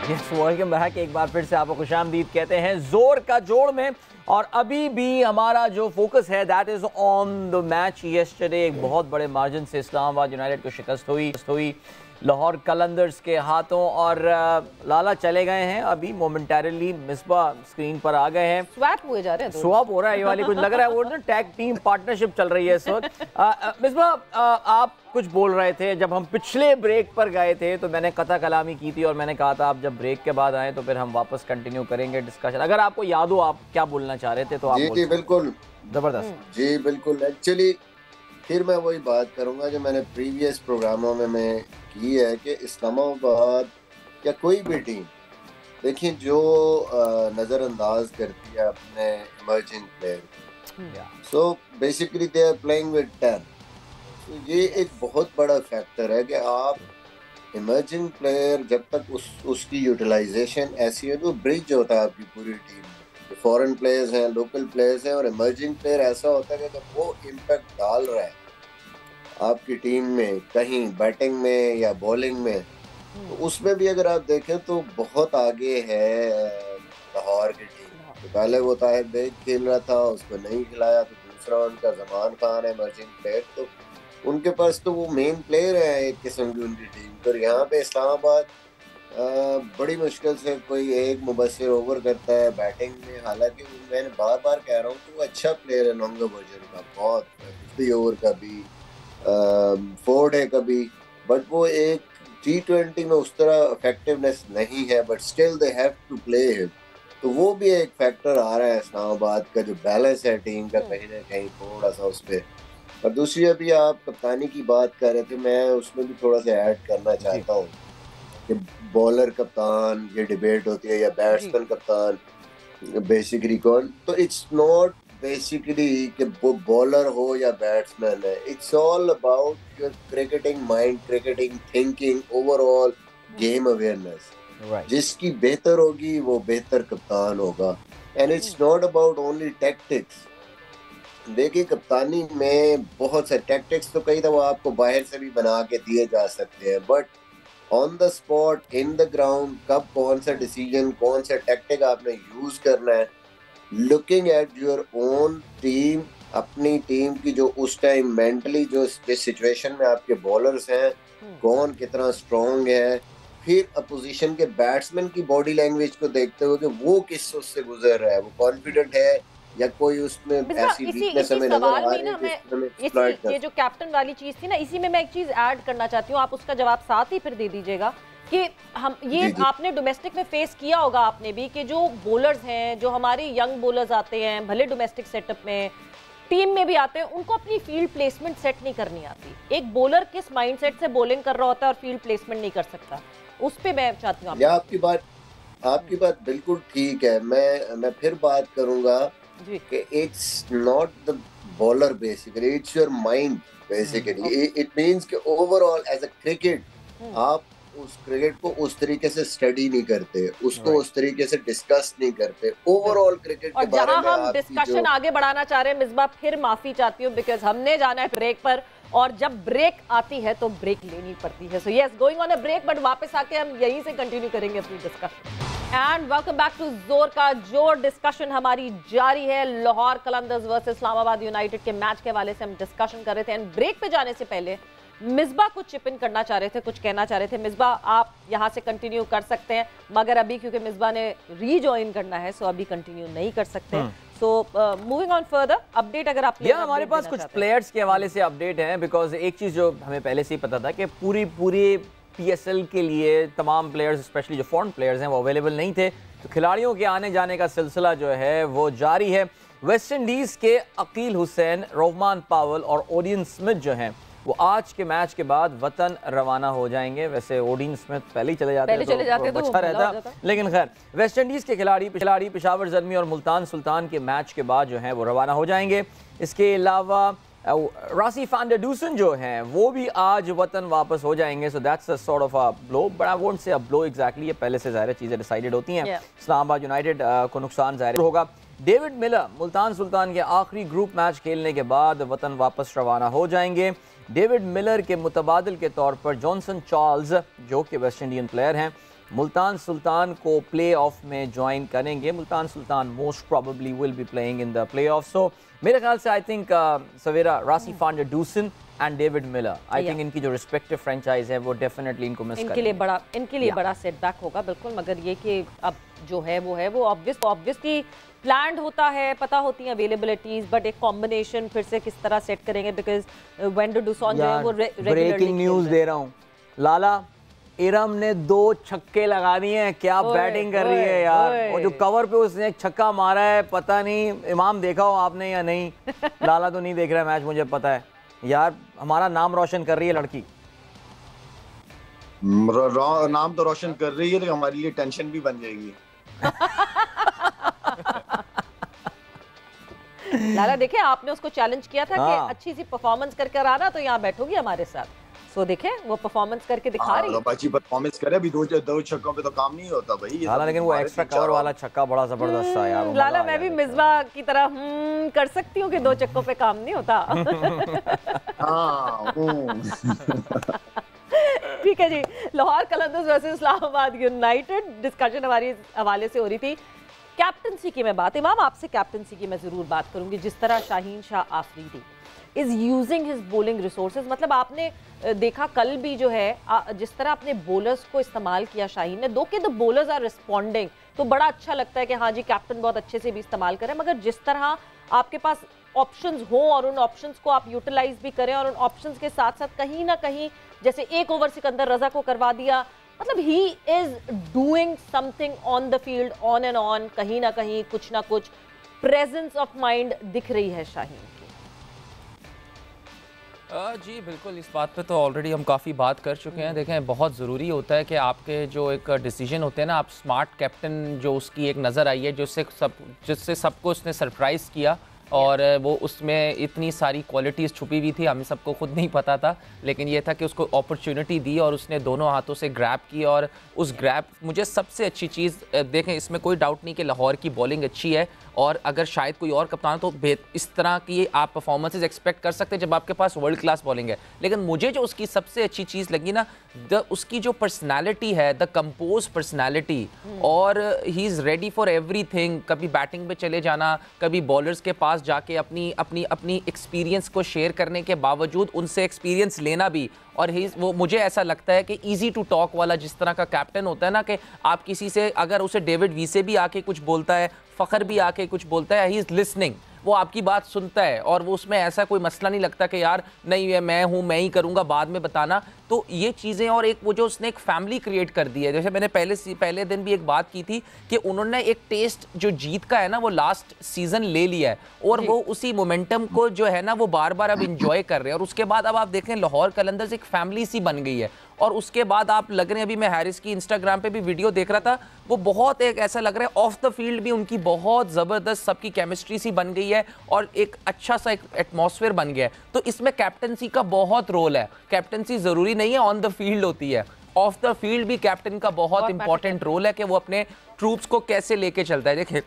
Yes, welcome back. एक बार फिर से आपको खुशामदीद कहते हैं जोर का जोड़ में। और अभी भी हमारा जो फोकस है that is on the match yesterday. एक बहुत बड़े मार्जिन से इस्लामाबाद यूनाइटेड को शिकस्त हुई लाहौर कलंदर्स के हाथों। और लाला चले गए हैं अभी मोमेंटरीली, मिसबा स्क्रीन पर आ गए हैं। स्वैप हुए जा रहे हैं, स्वैप हो रहा है ये वाली, कुछ लग रहा है वो ना टैग टीम पार्टनरशिप चल रही है इस वक्त। मिसबा, आप कुछ बोल रहे थे जब हम पिछले ब्रेक पर गए थे, तो मैंने कथा कलामी की थी और मैंने कहा था आप जब ब्रेक के बाद आए तो फिर हम वापस कंटिन्यू करेंगे डिस्कशन। अगर आपको याद हो आप क्या बोलना चाह रहे थे तो आप जी बिल्कुल, जबरदस्त। जी बिल्कुल। एक्चुअली फिर मैं वही बात करूंगा जो मैंने प्रीवियस प्रोग्रामों में मैं की है कि इस्लामाबाद या कोई भी टीम देखिए जो नज़रअंदाज करती है अपने emerging player, so basically they are playing with 10। तो ये एक बहुत बड़ा फैक्टर है कि आप इमर्जिंग प्लेयर जब तक उसकी यूटिलाइजेशन ऐसी है तो ब्रिज होता है आपकी पूरी टीम में। फॉरेन प्लेयर्स हैं, लोकल प्लेयर्स हैं, और इमर्जिंग प्लेयर ऐसा होता है कि जब वो इम्पैक्ट डाल रहा है आपकी टीम में कहीं बैटिंग में या बॉलिंग में, तो उसमें भी अगर आप देखें तो बहुत आगे है लाहौर की टीम। तो पहले वो ताहिर बेग खेल रहा था, उसको नहीं खिलाया, तो दूसरा उनका जमान खान है इमर्जिंग प्लेयर, तो उनके पास तो वो मेन प्लेयर है एक किस्म की उनकी टीम। तो यहाँ पे इस्लामाबाद बड़ी मुश्किल से कोई एक मुबस्सिर ओवर करता है बैटिंग में। हालांकि मैंने बार बार कह रहा हूँ कि वो अच्छा प्लेयर है लॉन्गर वर्जन का, बहुत 50 ओवर का भी फोर्ड है कभी, बट वो एक T20 में उस तरह इफेक्टिवनेस नहीं है, but still they have to play him. तो वो भी एक फैक्टर आ रहा है इस्लामाबाद का, जो बैलेंस है टीम का कहीं ना कहीं थोड़ा सा उस पर। और दूसरी अभी आप कप्तानी की बात कर रहे थे, मैं उसमें भी थोड़ा सा ऐड करना चाहता हूँ कि बॉलर कप्तान ये डिबेट होती है या बैट्समैन कप्तान बेसिकली कौन, तो इट्स नॉट बेसिकली कि वो बॉलर हो या बैट्समैन है। It's all about your cricketing mind, cricketing thinking, overall game awareness. जिसकी बेहतर होगी वो बेहतर कप्तान होगा। And it's not about only tactics. देखिए कप्तानी में बहुत से टैक्टिक्स तो कई दफा आपको बाहर से भी बना के दिए जा सकते हैं, but on the spot in the ground कब कौन सा डिसीजन, कौन सा टैक्टिक आपने यूज करना है, looking at your own team, अपनी टीम की जो उस टाइम मेंटली जो जिस सिचुएशन में आपके बॉलर्स हैं कौन कितना स्ट्रॉन्ग है, फिर अपोजिशन के बैट्समैन की बॉडी लैंग्वेज को देखते हुए कि वो किस उससे गुजर रहा है, वो कॉन्फिडेंट है या कोई उसमें ऐसी वीकनेस हमें नजर आ रही है। ये जो कैप्टन वाली चीज थी ना, इसी में मैं एक चीज ऐड करना चाहती हूँ, आप उसका जवाब साथ ही फिर दे दीजिएगा कि हम ये जी। आपने डोमेस्टिक में फेस किया होगा आपने भी कि जो बॉलर्स हैं, जो हमारे यंग बॉलर्स आते हैं, भले डोमेस्टिक सेटअप में टीम में भी आते हैं, उनको अपनी फील्ड प्लेसमेंट सेट नहीं करनी आती। एक बॉलर किस माइंडसेट से बॉलिंग कर रहा होता है और फील्ड प्लेसमेंट नहीं कर सकता, उस पे मैं चाहती हूँ। आपकी बात बिल्कुल ठीक है। मैं फिर बात करूंगा कि it's not the bowler basically, it's your mind basically. It means कि ओवरऑल एज अ क्रिकेट आप उस क्रिकेट को उस तरीके से स्टडी नहीं करते, उसको उस तरीके से डिस्कस नहीं करते ओवरऑल क्रिकेट के बारे में। हम डिस्कशन आगे बढ़ाना चाह रहे हैं मिसबा, फिर माफी चाहती हूँ बिकॉज हमने जाना है ब्रेक पर, और जब ब्रेक आती है तो ब्रेक लेनी पड़ती है। So yes, going on a break, but वापस आके हम यहीं से कंटिन्यू करेंगे अपनी discussion. And welcome back to जोर का जोर। डिस्कशन हमारी जारी है लाहौर कलंदर्स वर्सेस इस्लामाबाद यूनाइटेड के मैच के हवाले से हम डिस्कशन कर रहे थे। एंड ब्रेक पे जाने से पहले मिसबा कुछ चिप इन करना चाह रहे थे, कुछ कहना चाह रहे थे। मिसबा आप यहाँ से कंटिन्यू कर सकते हैं, मगर अभी क्योंकि मिसबा ने रीजॉइन करना है सो अभी कंटिन्यू नहीं कर सकते। So moving on further, update अगर आप हमारे पास कुछ प्लेयर्स के हवाले से अपडेट है, बिकॉज एक चीज जो हमें पहले से ही पता था कि पूरी PSL के लिए तमाम प्लेयर्स, स्पेशली जो फॉरेन प्लेयर्स हैं, वो अवेलेबल नहीं थे। तो खिलाड़ियों के आने जाने का सिलसिला जो है वो जारी है। वेस्ट इंडीज के अकील हुसैन, रोहमान पावल और ओडियन स्मिथ जो हैं वो आज के मैच के बाद वतन रवाना हो जाएंगे। वैसे ओडियन स्मिथ पहले ही चले जाते तो अच्छा रहता, लेकिन खैर वेस्ट इंडीज के खिलाड़ी पेशावर ज़ल्मी और मुल्तान सुल्तान के मैच के बाद जो है वो रवाना हो जाएंगे। इसके अलावा रासी फान डर डूसन जो हैं वो भी आज वतन वापस हो जाएंगे। So that's a sort of a blow, but I won't say a blow exactly, ये पहले से ज़ाहिर चीज़ें डिसाइडेड होती हैं। इस्लामाबाद यूनाइटेड को नुकसान ज़ाहिर होगा। डेविड मिलर मुल्तान सुल्तान के आखिरी ग्रुप मैच खेलने के बाद वतन वापस रवाना हो जाएंगे। डेविड मिलर के मुतबादिल के तौर पर जॉनसन चार्ल्स जो कि वेस्ट इंडियन प्लेयर हैं मुल्तान सुल्तान को प्ले ऑफ में ज्वाइन करेंगे। Multan Sultan most probably will be playing in the play off. So मेरे ख्याल से आई थिंक सवेरा Rassie van der Dussen and David Miller, I think इनकी जो रिस्पेक्टिव फ्रेंचाइज है वो डेफिनेटली इनको मिस करेंगे। इनके लिए बड़ा सेटबैक होगा बिल्कुल, मगर ये कि अब जो है वो ऑब्वियसली प्लान्ड होता है, पता होती हैं अवेलेबिलिटीज, बट एक कॉम्बिनेशन फिर से किस तरह सेट करेंगे, बिकॉज वेंडर डुसॉन जो है वो ब्रेकिंग न्यूज़ दे रहा हूँ, लाला इरम ने 2 छक्के लगा दिए हैं, क्या बैटिंग कर रही है यार। और जो कवर पे उसने एक छक्का मारा है, पता नहीं इमाम देखा हो आपने या नहीं, लाला तो नहीं देख रहा है मैच मुझे पता है यार, हमारा नाम रोशन कर रही है लड़की। नाम तो रोशन कर रही है, लेकिन हमारे लिए टेंशन भी बन जाएगी। लाला देखे आपने उसको चैलेंज किया था कि अच्छी सी परफॉर्मेंस करके आना तो यहाँ बैठोगी हमारे साथ। सो देखे वो परफॉर्मेंस करके दिखा रही है। अच्छी परफॉर्मेंस करे, अभी 2 छक्कों पे तो काम नहीं होता भाई। लाला लेकिन वो एक्स्ट्रा कवर वाला छक्का बड़ा जबरदस्त था यार। लाला मैं भी मिसबा की तरह कर सकती हूँ कि 2 छक्कों पे काम नहीं होता। ठीक है जी, Lahore Qalandars versus Islamabad United discussion हमारी हवाले से हो रही थी। कैप्टनसी की मैं बात, इमाम आपसे कैप्टनसी की मैं ज़रूर बात करूंगी। जिस तरह Shaheen Shah Afridi is using his bowling resources, मतलब आपने देखा कल भी जो है जिस तरह अपने बॉलर्स को इस्तेमाल किया शाहीन ने, दो के द बॉलर्स आर रिस्पॉन्डिंग, तो बड़ा अच्छा लगता है कि हाँ जी कैप्टन बहुत अच्छे से भी इस्तेमाल करें। मगर जिस तरह आपके पास ऑप्शंस हो और उन ऑप्शंस को आप यूटिलाइज भी करें, और उन ऑप्शंस के साथ साथ कहीं ना कहीं जैसे 1 ओवर सिकंदर रजा को करवा दिया, मतलब he is doing something on the field, on and on, कहीं ना कहीं कुछ ना कुछ प्रेजेंस ऑफ माइंड दिख रही है शाहीन की। जी बिल्कुल, इस बात पे तो ऑलरेडी हम काफ़ी बात कर चुके हैं। देखें बहुत ज़रूरी होता है कि आपके जो एक डिसीजन होते हैं ना, आप स्मार्ट कैप्टन जो उसकी एक नज़र आई है जिससे सबको उसने सरप्राइज़ किया, और वो उसमें इतनी सारी क्वालिटीज़ छुपी हुई थी, हमें सबको खुद नहीं पता था, लेकिन ये था कि उसको अपॉर्चुनिटी दी और उसने दोनों हाथों से ग्रैब की। और उस ग्रैब, मुझे सबसे अच्छी चीज़ देखें, इसमें कोई डाउट नहीं कि लाहौर की बॉलिंग अच्छी है, और अगर शायद कोई और कप्तान तो इस तरह की आप परफॉर्मेंसेज एक्सपेक्ट कर सकते हैं जब आपके पास वर्ल्ड क्लास बॉलिंग है। लेकिन मुझे जो उसकी सबसे अच्छी चीज़ लगी ना, उसकी जो पर्सनैलिटी है, द कंपोज पर्सनैलिटी, और he is ready for everything. कभी बैटिंग पे चले जाना, कभी बॉलर्स के पास जाके अपनी एक्सपीरियंस को शेयर करने के बावजूद उनसे एक्सपीरियंस लेना भी, और वो मुझे ऐसा लगता है कि इजी टू टॉक वाला जिस तरह का कैप्टन होता है ना, कि आप किसी से अगर उसे डेविड वीसे भी आके कुछ बोलता है, फ़खर भी आके कुछ बोलता है, ही इज़ लिसनिंग, वो आपकी बात सुनता है, और वो उसमें ऐसा कोई मसला नहीं लगता कि यार नहीं ये मैं हूँ, मैं ही करूँगा, बाद में बताना। तो ये चीज़ें, और एक वो जो उसने एक फैमिली क्रिएट कर दी है, जैसे मैंने पहले दिन भी एक बात की थी कि उन्होंने एक टेस्ट जो जीत का है ना, वो लास्ट सीज़न ले लिया है, और वो उसी मोमेंटम को जो है ना वो बार बार अब इंजॉय कर रहे हैं। और उसके बाद अब आप देखें लाहौर कलंदर्स एक फैमिली सी बन गई है, और उसके बाद आप लग रहे हैं, अभी मैं हैरिस की इंस्टाग्राम पे भी वीडियो देख रहा था, वो बहुत एक ऐसा लग रहा है ऑफ द फील्ड भी उनकी बहुत ज़बरदस्त सबकी केमिस्ट्री सी बन गई है, और एक अच्छा सा एक एटमॉस्फेयर बन गया है। तो इसमें कैप्टनसी का बहुत रोल है। कैप्टनसी ज़रूरी नहीं है ऑन द फील्ड होती है, ऑफ द फील्ड भी कैप्टन का बहुत इंपॉर्टेंट रोल है कि वो अपने ट्रूप्स को कैसे लेके चलता है। देखिए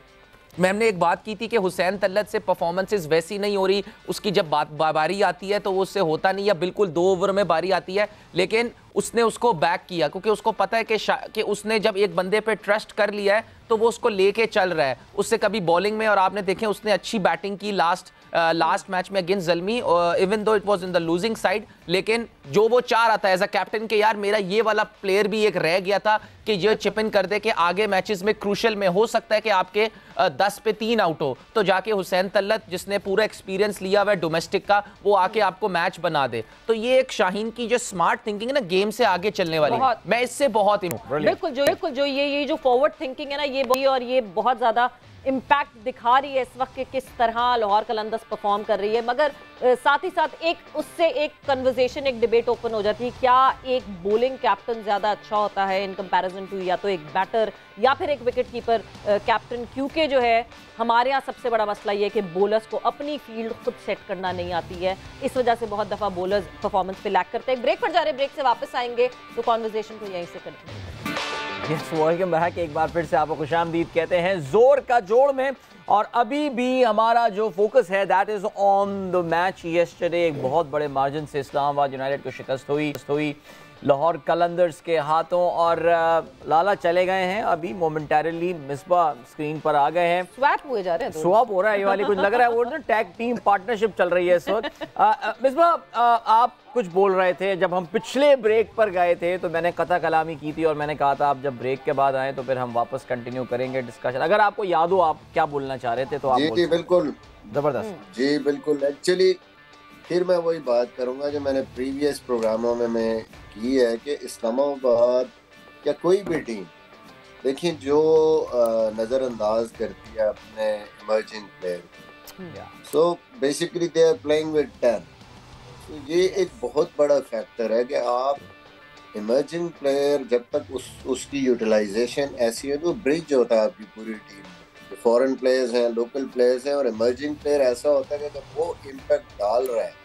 मैंने एक बात की थी कि हुसैन तल्लत से परफॉर्मेंसेस वैसी नहीं हो रही, उसकी जब बारी आती है तो वो उससे होता नहीं है, बिल्कुल 2 ओवर में बारी आती है, लेकिन उसने उसको बैक किया, क्योंकि उसको पता है कि उसने जब एक बंदे पे ट्रस्ट कर लिया है तो वो उसको लेके चल रहा है। उससे कभी बॉलिंग में, और आपने देखें उसने अच्छी बैटिंग की लास्ट मैच में against Zalmi, even though it was in the losing side, लेकिन जो वो चाह रहा था एज अ कैप्टन के यार मेरा ये वाला प्लेयर भी एक रह गया था कि ये चिप इन कर दे कि आगे मैचेस में क्रूशल में हो सकता है कि आपके 10 पे 3 आउट हो, तो जाके हुसैन तल्लत जिसने पूरा एक्सपीरियंस लिया हुआ है डोमेस्टिक का, वो आके आपको मैच बना दे। तो ये एक शाहीन की जो स्मार्ट थिंकिंग है ना, गेम से आगे चलने वाली, मैं इससे बहुत बिल्कुल जो ये जो फॉरवर्ड थिंकिंग है ना, ये और ये बहुत ज्यादा इम्पैक्ट दिखा रही है इस वक्त कि किस तरह लाहौर कलंदर्स परफॉर्म कर रही है। मगर साथ ही साथ उससे एक कन्वर्सेशन, एक डिबेट ओपन हो जाती है, क्या एक बॉलिंग कैप्टन ज्यादा अच्छा होता है इन कंपैरिजन टू या तो एक बैटर या फिर एक विकेट कीपर कैप्टन, क्योंकि जो है हमारे यहाँ सबसे बड़ा मसला ये है कि बॉलर्स को अपनी फील्ड खुद सेट करना नहीं आती है, इस वजह से बहुत दफा बॉलर्स परफॉर्मेंस पे लैक करते हैं। ब्रेक पर जा रहे, ब्रेक से वापस आएंगे तो कॉन्वर्सेशन को यहीं से कंटिन्यू। वेलकम बैक, एक बार फिर से आपको खुशामदीद कहते हैं जोर का जोड़ में, और अभी भी हमारा जो फोकस है that is on the match yesterday. एक बहुत बड़े मार्जिन से इस्लामाबाद यूनाइटेड को शिकस्त हुई। लाहौर कलंदर्स के हाथों। और लाला चले गए हैं अभी मोमेंटरली, मिसबा स्क्रीन पर आ गए हैं। स्वैप हुए जा रहे हैं, स्वैप हो रहा है ये वाली, कुछ लग रहा है वो ना टैग टीम पार्टनरशिप चल रही है इस वक्त। मिसबा, आप कुछ बोल रहे थे जब हम पिछले ब्रेक पर गए थे, तो मैंने कथा कलामी की थी और मैंने कहा था आप जब ब्रेक के बाद आए तो फिर हम वापस कंटिन्यू करेंगे डिस्कशन। अगर आपको याद हो आप क्या बोलना चाह रहे थे तो आप जी बिल्कुल, जबरदस्त। जी बिल्कुल, एक्चुअली फिर मैं वही बात करूंगा जो मैंने प्रीवियस प्रोग्रामों में मैं की है कि इस्लामाबाद या कोई भी टीम, देखिए जो नज़रअंदाज करती है अपने emerging player, so basically they are playing with 10। तो ये एक बहुत बड़ा फैक्टर है कि आप इमर्जिंग प्लेयर जब तक उसकी यूटिलाइजेशन ऐसी है तो ब्रिज होता है आपकी पूरी टीम में। फॉरेन प्लेयर्स हैं, लोकल प्लेयर्स हैं, और इमर्जिंग प्लेयर ऐसा होता है कि जब वो इम्पैक्ट डाल रहा है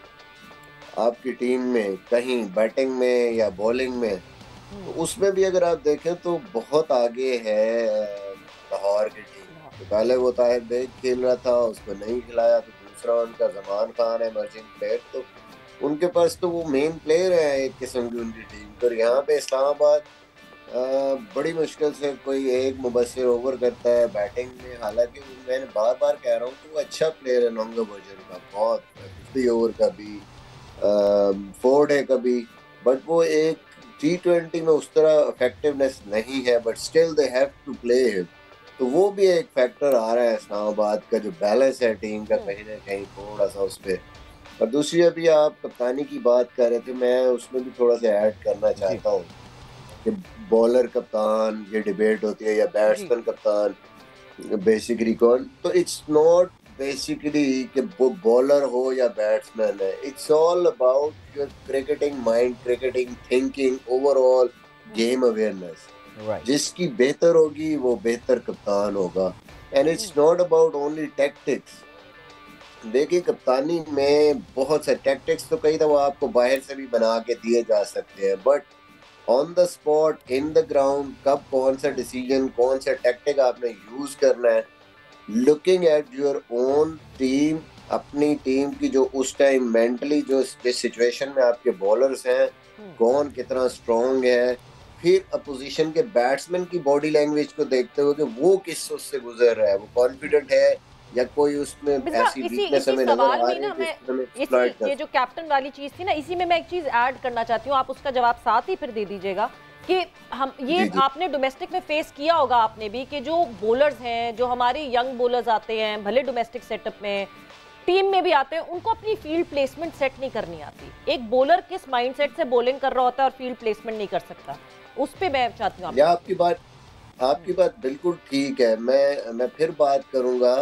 आपकी टीम में, कहीं बैटिंग में या बॉलिंग में, तो उसमें भी अगर आप देखें तो बहुत आगे है लाहौर की टीम। तो पहले वो ताहिर बेग खेल रहा था, उसको नहीं खिलाया, तो दूसरा उनका जमान खान है इमर्जिंग प्लेयर, तो उनके पास तो वो मेन प्लेयर है एक किस्म की उनकी टीम। तो यहाँ पे इस्लामाबाद बड़ी मुश्किल से कोई एक मुबस्सिर ओवर करता है बैटिंग में। हालांकि मैंने बार बार कह रहा हूँ कि वो अच्छा प्लेयर है लॉन्गर वर्जन का, बहुत 50 ओवर का भी फोर्ड है कभी, बट वो एक T20 में उस तरह इफेक्टिवनेस नहीं है, but still they have to play him. तो वो भी एक फैक्टर आ रहा है इस्लामाबाद का, जो बैलेंस है टीम का कहीं ना कहीं थोड़ा सा उस पर। और दूसरी अभी आप कप्तानी की बात कर रहे थे, मैं उसमें भी थोड़ा सा ऐड करना चाहता हूँ कि बॉलर कप्तान ये डिबेट होती है या बैट्समैन कप्तान बेसिकली कौन, तो इट्स नॉट बेसिकली कि वो बॉलर हो या बैट्समैन है, it's all about your cricketing mind, cricketing thinking, overall game awareness. जिसकी बेहतर होगी वो बेहतर कप्तान होगा, and it's not about only tactics. देखिए कप्तानी में बहुत से टैक्टिक्स तो कई दफा आपको बाहर से भी बना के दिए जा सकते हैं, but on the spot in the ground कब कौन सा डिसीजन, कौन सा टैक्टिक आपने यूज करना है, looking at your own team, अपनी टीम की जो उस टाइम मेंटली जो जिस सिचुएशन में आपके बॉलर्स हैं कौन कितना स्ट्रॉन्ग है, फिर अपोजिशन के बैट्समैन की बॉडी लैंग्वेज को देखते हुए कि वो किस उससे गुजर रहा है, वो कॉन्फिडेंट है या कोई उसमें ऐसी वीकनेस हमें नजर आ रही है। ये जो कैप्टन वाली चीज थी ना, इसी में मैं एक चीज ऐड करना चाहती हूँ, आप उसका जवाब साथ ही फिर दे दीजिएगा कि हम ये जी। आपने डोमेस्टिक में फेस किया होगा आपने भी कि जो बॉलर्स हैं, जो हमारे यंग बॉलर्स आते हैं, भले डोमेस्टिक सेटअप में टीम में भी आते हैं, उनको अपनी फील्ड प्लेसमेंट सेट नहीं करनी आती। एक बॉलर किस माइंडसेट से बॉलिंग कर रहा होता है और फील्ड प्लेसमेंट नहीं कर सकता, उस पे मैं चाहती हूँ। आपकी बात बिल्कुल ठीक है। मैं फिर बात करूंगा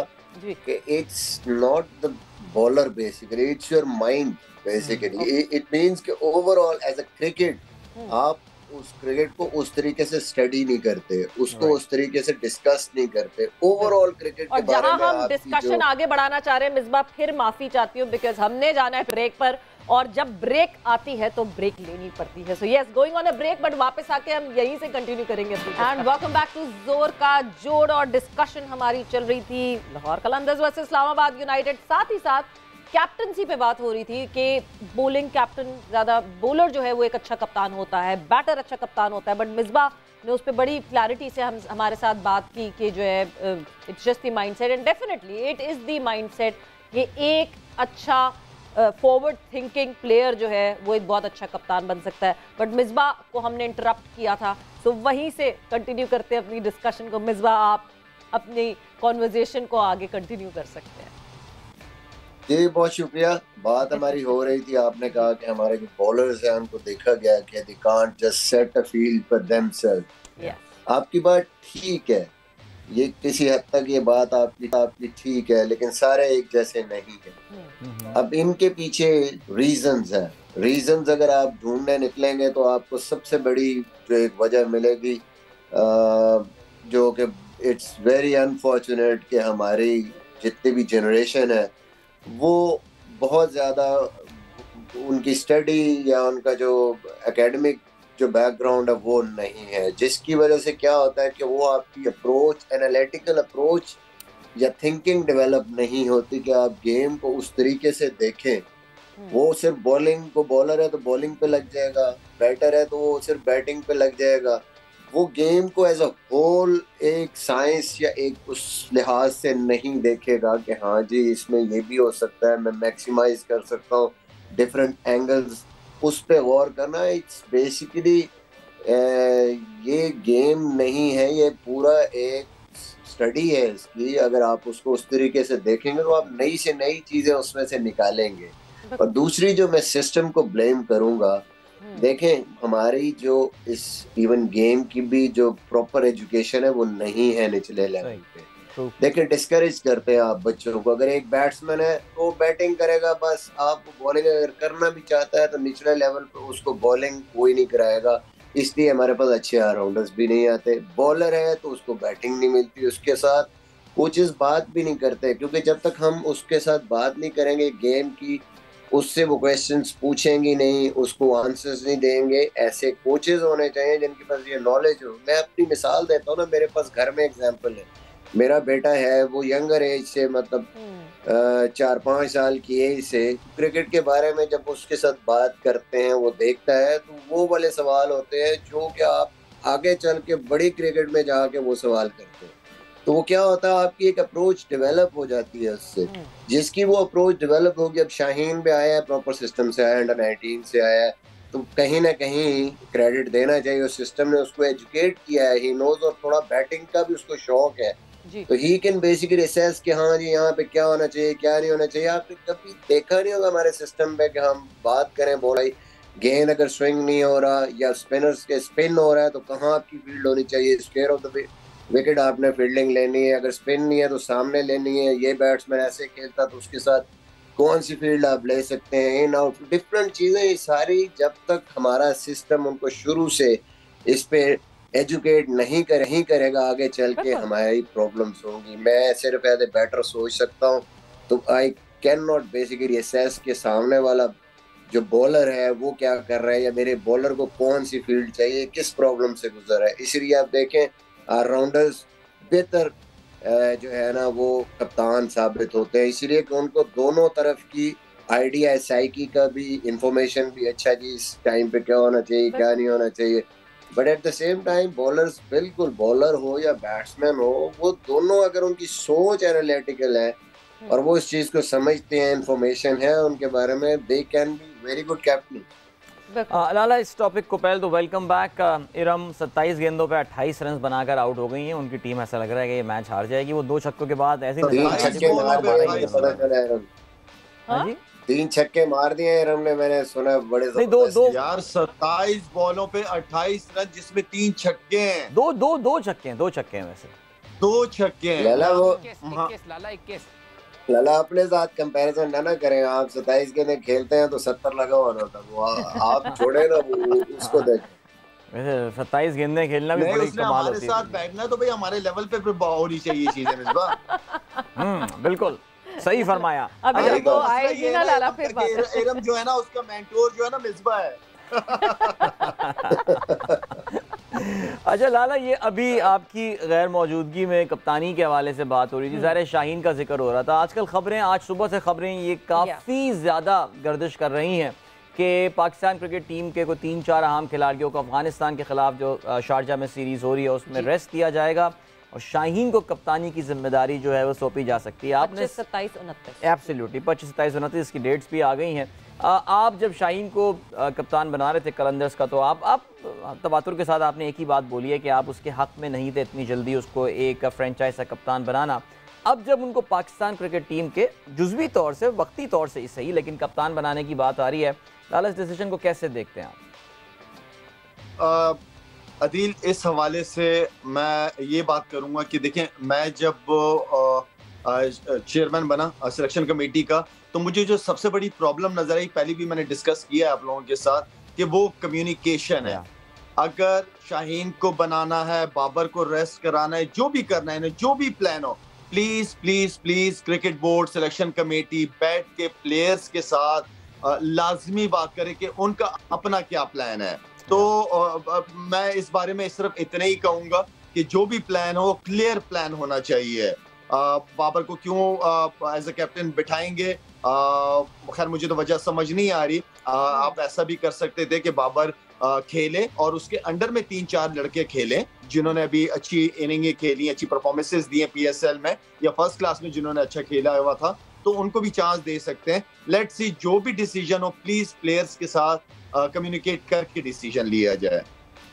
कि it's not the bowler basically, it's your mind basically. It means कि ओवरऑल एज अ क्रिकेट आप उस क्रिकेट को उस तरीके से स्टडी नहीं करते, उसको उस तरीके से डिस्कस नहीं करते ओवरऑल क्रिकेट के बारे में। हम डिस्कशन आगे बढ़ाना चाह रहे हैं मिसबा, फिर माफी चाहती हूँ बिकॉज हमने जाना है ब्रेक पर, और जब ब्रेक आती है तो ब्रेक लेनी पड़ती है। So yes, going on a break, but वापस आके हम यहीं से कंटिन्यू करेंगे। एंड वेलकम बैक टू जोर का जोड़, और डिस्कशन हमारी चल रही थी लाहौर कलंदर्स वर्सेस इस्लामाबाद यूनाइटेड, साथ ही साथ कैप्टनसी पे बात हो रही थी कि बॉलिंग कैप्टन ज्यादा, बॉलर जो है वो एक अच्छा कप्तान होता है, बैटर अच्छा कप्तान होता है, बट मिसबा ने उस पर बड़ी क्लैरिटी से हमारे साथ बात की कि जो है it's just the mindset, and definitely it is the mindset कि एक अच्छा फॉरवर्ड थिंकिंग प्लेयर जो है वो एक बहुत अच्छा कप्तान बन सकता है। बट मिसबा को हमने इंटरप्ट किया था, सो वहीं से कंटिन्यू करते हैं अपनी डिस्कशन को। मिसबा, आप अपनी कॉन्वर्जेशन को आगे कंटिन्यू कर सकते हैं। जी बहुत शुक्रिया। बात हमारी हो रही थी, आपने कहा कि हमारे जो बॉलर्स हैं उनको देखा गया कि they can't just set a field for themselves. आपकी बात ठीक है, ये किसी हद तक ये बात आपकी ठीक है, लेकिन सारे एक जैसे नहीं है। अब इनके पीछे रीजंस हैं। रीजंस अगर आप ढूंढने निकलेंगे तो आपको सबसे बड़ी जो एक वजह मिलेगी जो कि इट्स वेरी अनफॉर्चुनेट कि हमारी जितनी भी जनरेशन है वो बहुत ज़्यादा उनकी स्टडी या उनका जो एकेडमिक जो बैकग्राउंड है वो नहीं है, जिसकी वजह से क्या होता है कि वो आपकी अप्रोच, एनालिटिकल अप्रोच या थिंकिंग डेवलप नहीं होती कि आप गेम को उस तरीके से देखें वो सिर्फ बॉलिंग को, बॉलर है तो बॉलिंग पे लग जाएगा, बैटर है तो वो सिर्फ बैटिंग पे लग जाएगा। वो गेम को एज अ होल एक साइंस या एक उस लिहाज से नहीं देखेगा कि हाँ जी इसमें ये भी हो सकता है, मैं मैक्सिमाइज कर सकता हूँ डिफरेंट एंगल्स, उस पे गौर करना। इट्स बेसिकली ये गेम नहीं है, ये पूरा एक स्टडी है इसकी। अगर आप उसको उस तरीके से देखेंगे तो आप नई से नई चीजें उसमें से निकालेंगे। और दूसरी जो मैं सिस्टम को ब्लेम करूंगा, देखें हमारी जो इस इवन गेम की भी जो प्रॉपर एजुकेशन है वो नहीं है निचले लेवल पे। देखें डिस्करेज करते हैं आप बच्चों को, अगर एक बैट्समैन है तो बैटिंग करेगा बस, आप बॉलिंग अगर करना भी चाहता है तो निचले लेवल पे उसको बॉलिंग कोई नहीं कराएगा, इसलिए हमारे पास अच्छे ऑलराउंडर्स भी नहीं आते। बॉलर है तो उसको बैटिंग नहीं मिलती, उसके साथ कोचेस बात भी नहीं करते, क्योंकि जब तक हम उसके साथ बात नहीं करेंगे गेम की, उससे वो क्वेश्चंस पूछेंगे नहीं, उसको आंसर्स नहीं देंगे। ऐसे कोचेस होने चाहिए जिनके पास ये नॉलेज हो। मैं अपनी मिसाल देता हूँ ना, मेरे पास घर में एग्जांपल है, मेरा बेटा है वो यंगर एज से, मतलब 4-5 साल की एज से क्रिकेट के बारे में जब उसके साथ बात करते हैं, वो देखता है तो वो वाले सवाल होते हैं जो कि आप आगे चल के बड़ी क्रिकेट में जाके वो सवाल करते हैं। तो वो क्या होता है, आपकी एक अप्रोच डेवलप हो जाती है उससे, जिसकी वो अप्रोच डेवलप होगी। अब शाहीन भी आया है, प्रॉपर सिस्टम से आया, अंडर 19 से आया है, तो कहीं ना कहीं क्रेडिट देना चाहिए, उस सिस्टम ने उसको एजुकेट किया है, ही नोज, और थोड़ा बैटिंग का भी उसको शौक है, तो ही कैन बेसिकली असेस कि हाँ जी यहाँ पे क्या होना चाहिए क्या नहीं होना चाहिए। आपने कभी देखा नहीं होगा हमारे सिस्टम पे कि हम बात करें, बोला गेंद अगर स्विंग नहीं हो रहा या स्पिनर्स के स्पिन हो रहा है तो कहाँ आपकी फील्ड होनी चाहिए, स्क्वायर ऑफ द विकेट आपने फील्डिंग लेनी है, अगर स्पिन नहीं है तो सामने लेनी है, ये बैट्समैन ऐसे खेलता तो उसके साथ कौन सी फील्ड आप ले सकते हैं, इन आउट, डिफरेंट चीज़ें। ये सारी जब तक हमारा सिस्टम उनको शुरू से इस पे एजुकेट नहीं करेगा, आगे चल के हमारी प्रॉब्लम्स होंगी। मैं सिर्फ एज ए बैटर सोच सकता हूँ, तो I can not basically assess के सामने वाला जो बॉलर है वो क्या कर रहा है, या मेरे बॉलर को कौन सी फील्ड चाहिए, किस प्रॉब्लम से गुजर रहा है। इसलिए आप देखें ऑलराउंडर्स बेहतर जो है ना वो कप्तान साबित होते हैं, इसलिए कि उनको दोनों तरफ की आइडिया है, साइकी का भी इंफॉर्मेशन भी अच्छा जी इस टाइम पे क्या होना चाहिए क्या नहीं होना चाहिए। But at the same time bowlers, बिल्कुल बॉलर हो या बैट्समैन हो, वो दोनों अगर उनकी सोच एनालिटिकल है और वो इस चीज को समझते हैं, इंफॉर्मेशन है उनके बारे में, they can be very good captain. Lala इस टॉपिक को पहले तो वेलकम बैक। इरम 27 गेंदों पे 28 रन बनाकर आउट हो गई हैं, उनकी टीम ऐसा लग रहा है कि ये मैच हार जाएगी। वो 2 छक्कों के बाद ऐसे ही 3 छक्के मार दिए इरम ने, मैंने सुना बड़े नहीं, दो यार 27 बॉलों पे 28 रन जिसमें 3 छक्के हैं, दो छक्के हैं वैसे 2 छक्के हैं। लाला वो 21 लाला अपने साथ कंपैरिजन ना करें, आप 27 गेंदें खेलते हैं तो 70 लगा हुआ होता, वो आप छोड़े ना उसको देखें। वैसे 27 गेंदें खेलना भी बड़ी कमाल होती है। हमारे साथ बैठना तो भाई हमारे लेवल पे होनी चाहिए चीजें मिसबा। बिल्कुल सही फरमाया। अभी तो आएगी ना लाला फिर बात। इरम जो है ना उसका मेंटोर जो है ना मिसबा है। अच्छा लाला, ये अभी आपकी गैर मौजूदगी में कप्तानी के हवाले से बात हो रही थी, ज़ाहिर शाहीन का जिक्र हो रहा था। आजकल खबरें, आज सुबह से खबरें ये काफ़ी ज़्यादा गर्दिश कर रही हैं कि पाकिस्तान क्रिकेट टीम के कोई 3-4 अहम खिलाड़ियों को अफगानिस्तान के खिलाफ जो शारजा में सीरीज़ हो रही है उसमें रेस्ट किया जाएगा और शाहीन को कप्तानी की जिम्मेदारी जो है वो सौंपी जा सकती है। आपने 27-29 एब्सोल्युटली 25-27-29 इसकी डेट्स भी आ गई हैं। आप जब शाहीन को कप्तान बना रहे थे कलंदर्स का, तो आप तवातुर के साथ आपने एक ही बात बोली है कि आप उसके हक में नहीं थे इतनी जल्दी उसको एक फ्रेंचाइज का कप्तान बनाना। अब जब उनको पाकिस्तान क्रिकेट टीम के जुज़वी तौर से, वक्ती तौर से ही सही, लेकिन कप्तान बनाने की बात आ रही है, लाला इस डिसीजन को कैसे देखते हैं आप? अदील, इस हवाले से मैं ये बात करूंगा कि देखें, मैं जब चेयरमैन बना सिलेक्शन कमेटी का, तो मुझे जो सबसे बड़ी प्रॉब्लम नजर आई, पहले भी मैंने डिस्कस किया आप लोगों के साथ, कि वो कम्युनिकेशन है। अगर शाहीन को बनाना है, बाबर को रेस्ट कराना है, जो भी करना है, जो भी प्लान हो, please please please cricket board, selection committee बैठ के प्लेयर्स के साथ लाजमी बात करें कि उनका अपना क्या प्लान है। तो मैं इस बारे में सिर्फ इतना ही कहूंगा कि जो भी प्लान हो क्लियर प्लान होना चाहिए। बाबर को क्यों एज अ कैप्टन बिठाएंगे, खैर मुझे तो वजह समझ नहीं आ रही। आप ऐसा भी कर सकते थे कि बाबर खेले और उसके अंडर में 3-4 लड़के खेले जिन्होंने अभी अच्छी इनिंगें खेली, अच्छी परफॉर्मेंसेस दी हैं पीएसएल में या फर्स्ट क्लास में, जिन्होंने अच्छा खेला हुआ था, तो उनको भी चांस दे सकते हैं। लेट्स सी, जो भी डिसीजन हो प्लीज प्लेयर्स के साथ कम्युनिकेट करके डिसीजन लिया जाए।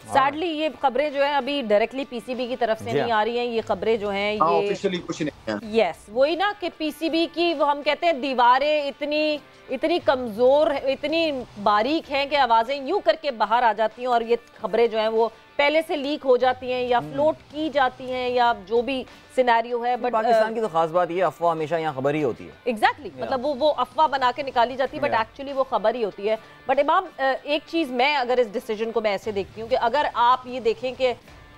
सैडली ये खबरें जो है अभी डायरेक्टली पीसीबी की तरफ से नहीं आ रही हैं, ये खबरें जो हैं ये ऑफिशियली कुछ नहीं है। यस वही ना कि पीसीबी की वो हम कहते हैं दीवारें इतनी कमजोर, इतनी बारीक हैं कि आवाजें यूं करके बाहर आ जाती हैं और ये खबरें जो हैं वो पहले से लीक हो जाती हैं या फ्लोट की जाती हैं या जो भी सिनेरियो है। बट पाकिस्तान की तो खास बात ये अफवाह हमेशा यहाँ खबर ही होती है। एग्जैक्टली मतलब वो अफवाह बना के निकाली जाती है बट एक्चुअली वो खबर ही होती है। बट इमाम एक चीज मैं अगर इस डिसीजन को मैं ऐसे देखती हूँ कि अगर आप ये देखें कि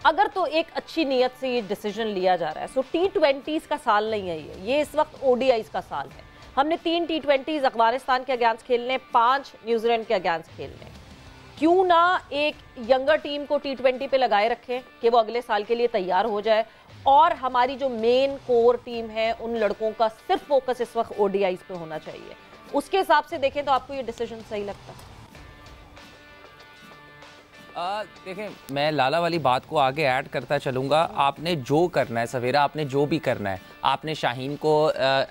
अगर तो एक अच्छी नीयत से ये डिसीजन लिया जा रहा है, सो T20s का साल नहीं है ये इस वक्त ODIs का साल है। हमने 3 T20s अफगानिस्तान के अगेंस्ट खेलने, 5 न्यूजीलैंड के अगेंस्ट खेलने। क्यों ना एक यंगर टीम को T20 पे लगाए रखें कि वो अगले साल के लिए तैयार हो जाए और हमारी जो मेन कोर टीम है उन लड़कों का सिर्फ फोकस इस वक्त ODIs पे होना चाहिए। उसके हिसाब से देखें तो आपको ये डिसीजन सही लगता है? देखें, मैं लाला वाली बात को आगे ऐड करता चलूँगा। आपने जो करना है सवेरा, आपने जो भी करना है, आपने शाहीन को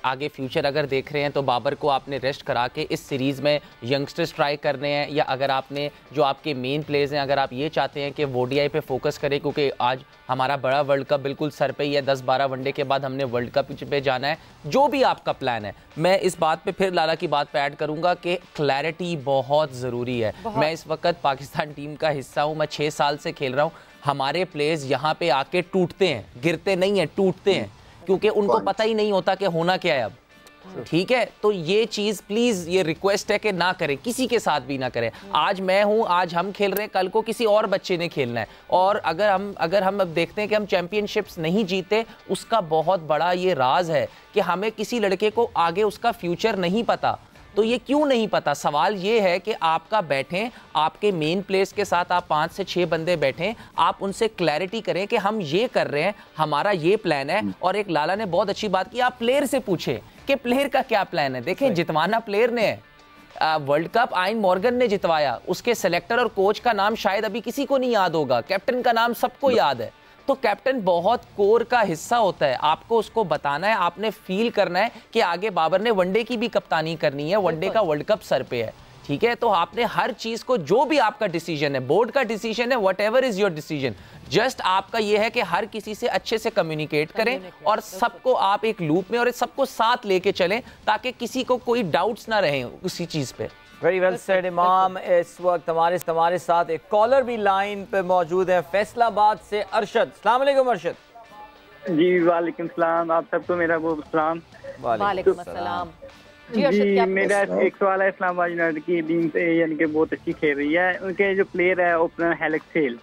आगे फ्यूचर अगर देख रहे हैं तो बाबर को आपने रेस्ट करा के इस सीरीज़ में यंगस्टर्स ट्राई करने हैं, या अगर आपने जो आपके मेन प्लेयर्स हैं अगर आप ये चाहते हैं कि वो ODI पे फोकस करें क्योंकि आज हमारा बड़ा वर्ल्ड कप बिल्कुल सर पे ही है, 10-12 वनडे के बाद हमने वर्ल्ड कप पे जाना है, जो भी आपका प्लान है। मैं इस बात पे फिर लाला की बात पे ऐड करूंगा कि क्लैरिटी बहुत ज़रूरी है। मैं इस वक्त पाकिस्तान टीम का हिस्सा हूँ, मैं 6 साल से खेल रहा हूँ। हमारे प्लेयर्स यहाँ पे आके टूटते हैं, गिरते नहीं हैं, टूटते हैं क्योंकि उनको पता ही नहीं होता कि होना क्या है अब। ठीक है, तो ये चीज प्लीज ये रिक्वेस्ट है कि ना करें, किसी के साथ भी ना करें। आज मैं हूं, आज हम खेल रहे हैं, कल को किसी और बच्चे ने खेलना है। और अगर हम अब देखते हैं कि हम चैंपियनशिप्स नहीं जीते, उसका बहुत बड़ा ये राज है कि हमें किसी लड़के को आगे उसका फ्यूचर नहीं पता। तो ये क्यों नहीं पता? सवाल ये है कि आपका बैठें, आपके मेन प्लेयर्स के साथ आप 5 से 6 बंदे बैठें, आप उनसे क्लैरिटी करें कि हम ये कर रहे हैं, हमारा ये प्लान है। और एक लाला ने बहुत अच्छी बात की, आप प्लेयर से पूछें कि प्लेयर का क्या प्लान है। देखें, जितवाना प्लेयर ने है। वर्ल्ड कप आयन मॉर्गन ने जितवाया, उसके सेलेक्टर और कोच का नाम शायद अभी किसी को नहीं याद होगा, कैप्टन का नाम सबको याद है। तो कैप्टन बहुत कोर का हिस्सा होता है, आपको उसको बताना है, आपने फील करना है कि आगे बाबर ने वनडे की भी कप्तानी करनी है, वनडे का वर्ल्ड कप सर पे है। ठीक है, तो आपने हर चीज को, जो भी आपका डिसीजन है, बोर्ड का डिसीजन है, whatever is your decision, just आपका ये है कि हर किसी से अच्छे से कम्युनिकेट करें और सबको आप एक लूप में और सबको साथ लेके चलें ताकि किसी को कोई डाउट्स ना रहे उसी चीज पे। वेरी वेल सेड इमाम। इस वक्त हमारे साथ एक कॉलर भी लाइन पे मौजूद है, फैसलाबाद से अरशद। अस्सलाम वालेकुम अरशद। जी वालेकुम सलाम, आप सबको मेरा बहुत सलाम। वालेकुम अस्सलाम। जी मेरा एक सवाल है, इस्लामाबाद यूनाइटेड की टीम से यानी कि बहुत अच्छी खेल रही है, उनके जो प्लेयर है ओपनर एलेक्स हेल।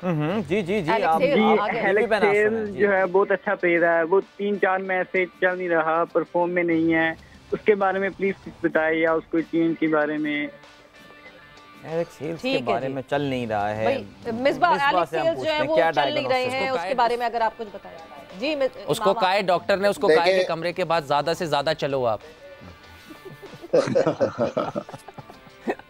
जी जी जी, एलेक्स हेल जो है बहुत अच्छा प्लेयर है, वो 3-4 मैच से चल नहीं रहा, परफॉर्म में नहीं है, उसके बारे में प्लीज कुछ बताइए, या उसको टीम के बारे में। एलेक्स हेल्स के बारे में चल नहीं रहा है, मिसबाह एलेक्स हेल्स जो है वो चल नहीं रहे हैं, उसके बारे में अगर आप कुछ बताएं। जी उसको कहा है डॉक्टर ने, उसको कहा है कि कमरे के बाद ज्यादा से ज्यादा चलो आप।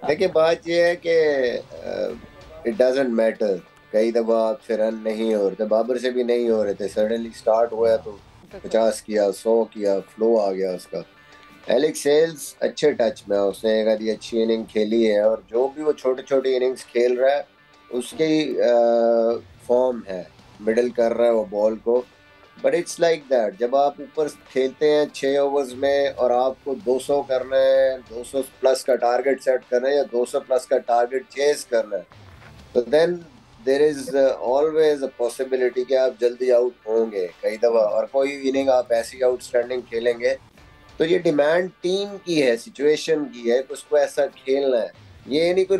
देखिए बात ये है कि इट डजंट मैटर, कई दफा आपसे रन नहीं हो रहे थे, बाबर से भी नहीं हो रहे थे, सडनली स्टार्ट हुआ तो 50 किया, 100 किया, फ्लो आ गया उसका। एलेक्स हेल्स अच्छे टच में, उसने एक आधी अच्छी इनिंग खेली है और जो भी वो छोटी छोटी इनिंग्स खेल रहा है उसकी फॉर्म है, मिडल कर रहा है वो बॉल को। बट इट्स लाइक दैट, जब आप ऊपर खेलते हैं 6 ओवर्स में और आपको 200 करना है, 200 प्लस का टारगेट सेट करना है या 200 प्लस का टारगेट चेस करना है, तो then there is always a possibility कि आप जल्दी आउट होंगे कई दफ़ा। और कोई इनिंग आप ऐसी आउटस्टैंडिंग खेलेंगे तो ये डिमांड टीम की है, सिचुएशन की है, उसको ऐसा खेलना है। ये नहीं कि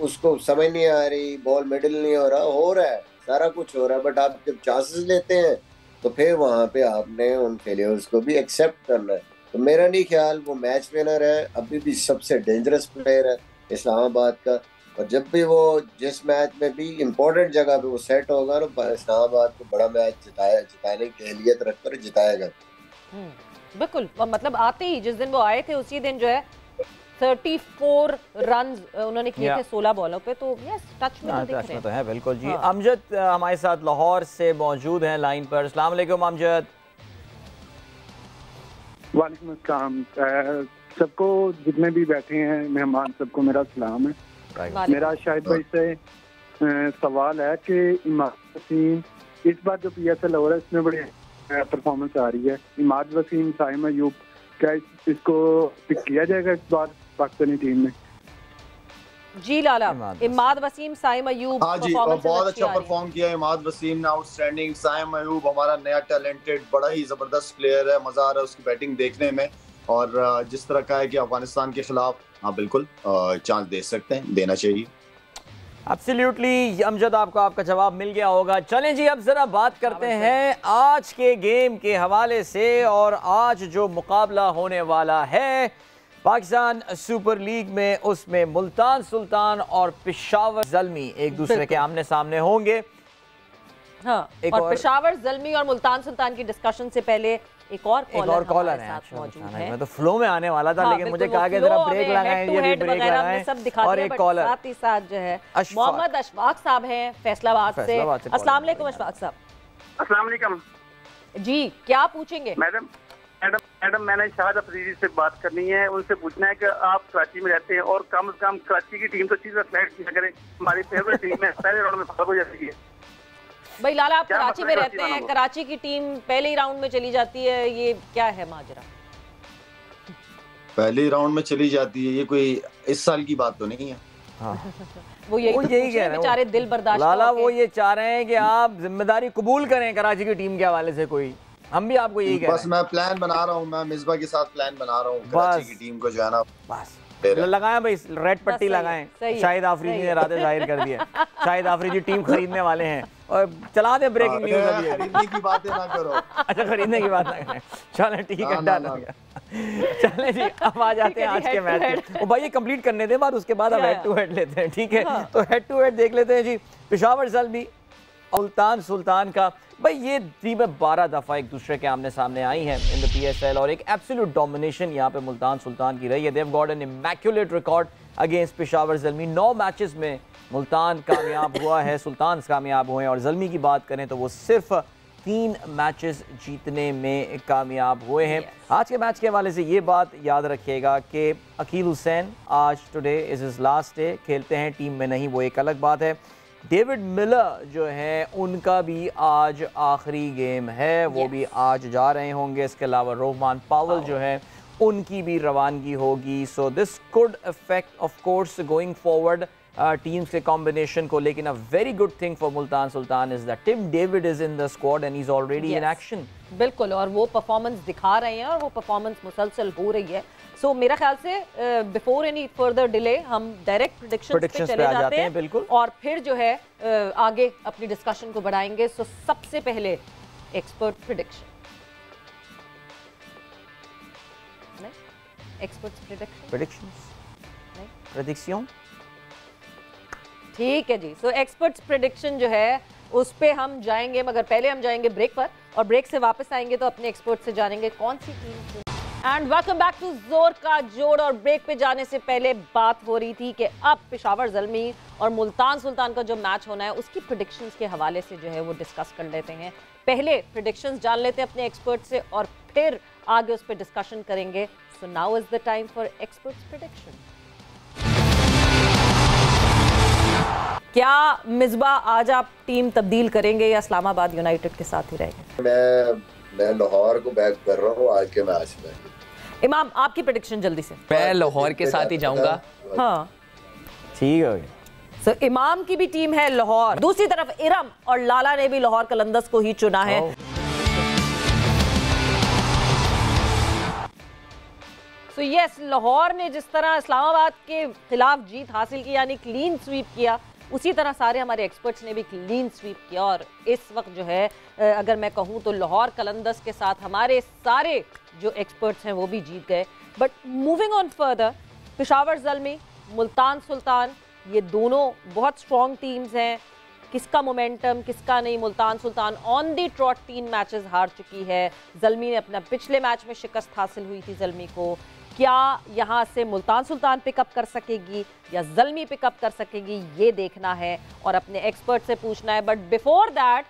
उसको समझ नहीं आ रही, बॉल मिडिल नहीं हो रहा है, सारा कुछ हो रहा है, बट आप जब चांसेस लेते हैं तो फिर वहाँ पे आपने उन फेलियर्स को भी एक्सेप्ट करना है। तो मेरा नहीं ख्याल वो मैच विनर है, अभी भी सबसे डेंजरस प्लेयर है इस्लामाबाद का, और जब भी वो जिस मैच में भी इम्पोर्टेंट जगह पे वो सेट होगा ना, इस्लामाबाद को बड़ा मैच जिताने की अहलियत रखकर जिताएगा। बिल्कुल, मतलब आते ही जिस दिन वो आए थे उसी दिन जो है 34 रन उन्होंने किए थे 16 बॉलों पे, तो यस टच में तो दिख रहे हैं। तो है बिल्कुल जी। अमजद हमारे साथ लाहौर से मौजूद हैं लाइन पर। अस्सलाम वालेकुम अमजद। वालेकुम अस्सलाम, सबको जितने भी बैठे हैं मेहमान सबको मेरा सलाम है। मेरा शाहिद भाई से सवाल है कि इमाद वसीम इस बार जो PSL हो रहा है इसमें बड़ी परफॉर्मेंस आ रही है। इमाद वसीम, साइम अयूब, क्या इसको पिक किया जाएगा इस बार पाकिस्तानी टीम में? जी लाला, इमाद वसीम, साइम अयूब, हाँ जी, बहुत अच्छा परफॉर्म किया इमाद वसीम ने, आउटस्टैंडिंग। साइम अयूब हमारा नया टैलेंटेड बड़ा ही जबरदस्त प्लेयर है, मजा आ रहा है उसकी बैटिंग देखने में। और जिस तरह का है कि अफगानिस्तान के खिलाफ, हाँ बिल्कुल चांस दे सकते हैं, देना चाहिए। एब्सोल्युटली अमजद, आपको आपका जवाब मिल गया होगा। चलें जी, अब जरा बात करते हैं आज के गेम के हवाले से। और आज जो मुकाबला होने वाला है पाकिस्तान सुपर लीग में, उसमें मुल्तान सुल्तान और पेशावर ज़ल्मी एक दूसरे के आमने सामने होंगे। हाँ, और पेशावर ज़ल्मी और मुल्तान सुल्तान की डिस्कशन से पहले एक और कॉलर है मौजूद है। मैं तो फ्लो में आने वाला था, लेकिन मुझे कहा कि जरा ब्रेक लगाएं, ये भी ब्रेक लगाएं। सब दिखा और एक कॉलर साथ ही साथ जो है मोहम्मद अशफाक साहब हैं फैसलाबाद से। अस्सलाम वालेकुम अशफाक साहब। अस्सलाम वालेकुम जी, क्या पूछेंगे? मैडम मैंने शाहिद अफरीदी से बात करनी है। उनसे पूछना है कि आप कराची में रहते हैं और कम से कम कराची की टीम तो चीज फ्लैट किया करें। हमारी फेवरेट टीम है, पहले राउंड में खत्म हो जाती है। भाई लाला, आप कराची में रहते हैं, कराची की टीम पहले ही राउंड में चली जाती है, ये क्या है माजरा? पहले राउंड में चली जाती है, ये कोई इस साल की बात तो नहीं है। हाँ। वो यही कह रहे हैं बेचारे, दिल बर्दाश्त लाला, वो ये चाह रहे हैं कि आप जिम्मेदारी कबूल करें कराची की टीम के हवाले से कोई। हम भी आपको यही कह रहे हैं। बस मैं प्लान बना रहा हूँ, मैं मिसबा के साथ प्लान बना रहा हूँ कराची की टीम को जो है ना, बस लगाएं भाई, रेड पट्टी लगाएं। शाहिद आफरीदी ने इरादे जाहिर कर दिए। शाहिद आफरीदी टीम खरीदने वाले हैं और चला दे ब्रेकिंग न्यूज़। अभी खरीदने की बातें ना करो। अच्छा, खरीदने की बात ना करें, चलें ठीक है, डन हो गया। चलें जी, अब आ जाते हैं आज के मैच पे। ओ भाई, ये कंप्लीट करने दें, बाद उसके बाद हम हेड टू हेड लेते हैं, ठीक है? तो हेड टू हेड देख लेते हैं जी। पेशावर ज़ल्मी मुल्तान सुल्तान का, भाई ये टीमें 12 दफ़ा एक दूसरे के आमने सामने आई हैं इन द PSL और एक एब्सोल्यूट डोमिनेशन यहाँ पे मुल्तान सुल्तान की रही है। They got an immaculate record against Peshawar Zalmi. 9 matches में मुल्तान कामयाब हुआ है, सुल्तान कामयाब हुए हैं। और ज़ल्मी की बात करें तो वो सिर्फ 3 मैचेस जीतने में कामयाब हुए हैं। आज के मैच के हवाले से ये बात याद रखिएगा कि अकील हुसैन आज today is his last day, खेलते हैं टीम में नहीं, वो एक अलग बात है। डेविड मिलर जो है उनका भी आज आखिरी गेम है, वो भी आज जा रहे होंगे। इसके अलावा रोहमान पावल जो है उनकी भी रवानगी होगी। So this could affect of course going forward teams के कॉम्बिनेशन को, लेकिन a very good thing for Multan Sultan is that Tim David is in the squad and he is already in action. बिल्कुल, और वो परफॉर्मेंस दिखा रहे हैं और वो परफॉर्मेंस मुसलसल हो रही है। सो मेरा ख्याल से बिफोर एनी फर्दर डिले हम डायरेक्ट प्रेडिक्शंस पे चले जाते हैं। बिल्कुल, और फिर जो है आगे अपनी डिस्कशन को बढ़ाएंगे। सो सबसे पहले एक्सपर्ट प्रेडिक्शन, प्रेडिक्शन, ठीक है जी। सो एक्सपर्ट्स प्रेडिक्शन जो है उस पे हम जाएंगे, मगर पहले हम जाएंगे ब्रेक पर, और ब्रेक से वापस आएंगे तो अपने एक्सपर्ट से जानेंगे कौन सी टीम। एंड वेलकम बैक टू जोर का जोड़। और ब्रेक पे जाने से पहले बात हो रही थी कि अब पेशावर ज़ल्मी और मुल्तान सुल्तान का जो मैच होना है उसकी प्रेडिक्शंस के हवाले से जो है वो डिस्कस कर लेते हैं। पहले प्रेडिक्शंस जान लेते हैं अपने एक्सपर्ट से और फिर आगे उस पर डिस्कशन करेंगे। So now is the time for experts prediction. क्या मिसबा आज आप टीम तब्दील करेंगे या इस्लामाबाद यूनाइटेड के साथ ही रहेंगे? मैं लाहौर को बैक कर रहा हूँ आज के मैच में। इमाम, आपकी प्रेडिक्शन जल्दी से। मैं लाहौर के साथ ही जाऊंगा। हाँ ठीक है। सो इमाम की भी टीम है लाहौर, दूसरी तरफ इरम और लाला ने भी लाहौर कलंदर्स को ही चुना है। सो यस, लाहौर ने जिस तरह इस्लामाबाद के खिलाफ जीत हासिल की, यानी क्लीन स्वीप किया, उसी तरह सारे हमारे एक्सपर्ट्स ने भी क्लीन स्वीप किया। और इस वक्त जो है अगर मैं कहूँ तो लाहौर कलंदर्स के साथ हमारे सारे जो एक्सपर्ट्स हैं वो भी जीत गए। But moving on further, Peshawar Zalmi, Multan Sultan, ये दोनों बहुत स्ट्रॉन्ग टीम्स हैं। किसका मोमेंटम किसका नहीं। Multan Sultan on the trout 3 matches हार चुकी है। ज़ल्मी ने अपना पिछले मैच में शिकस्त हासिल हुई थी ज़ल्मी को। क्या यहाँ से मुल्तान सुल्तान पिकअप कर सकेगी या ज़ल्मी पिकअप कर सकेगी, ये देखना है और अपने एक्सपर्ट से पूछना है। But before that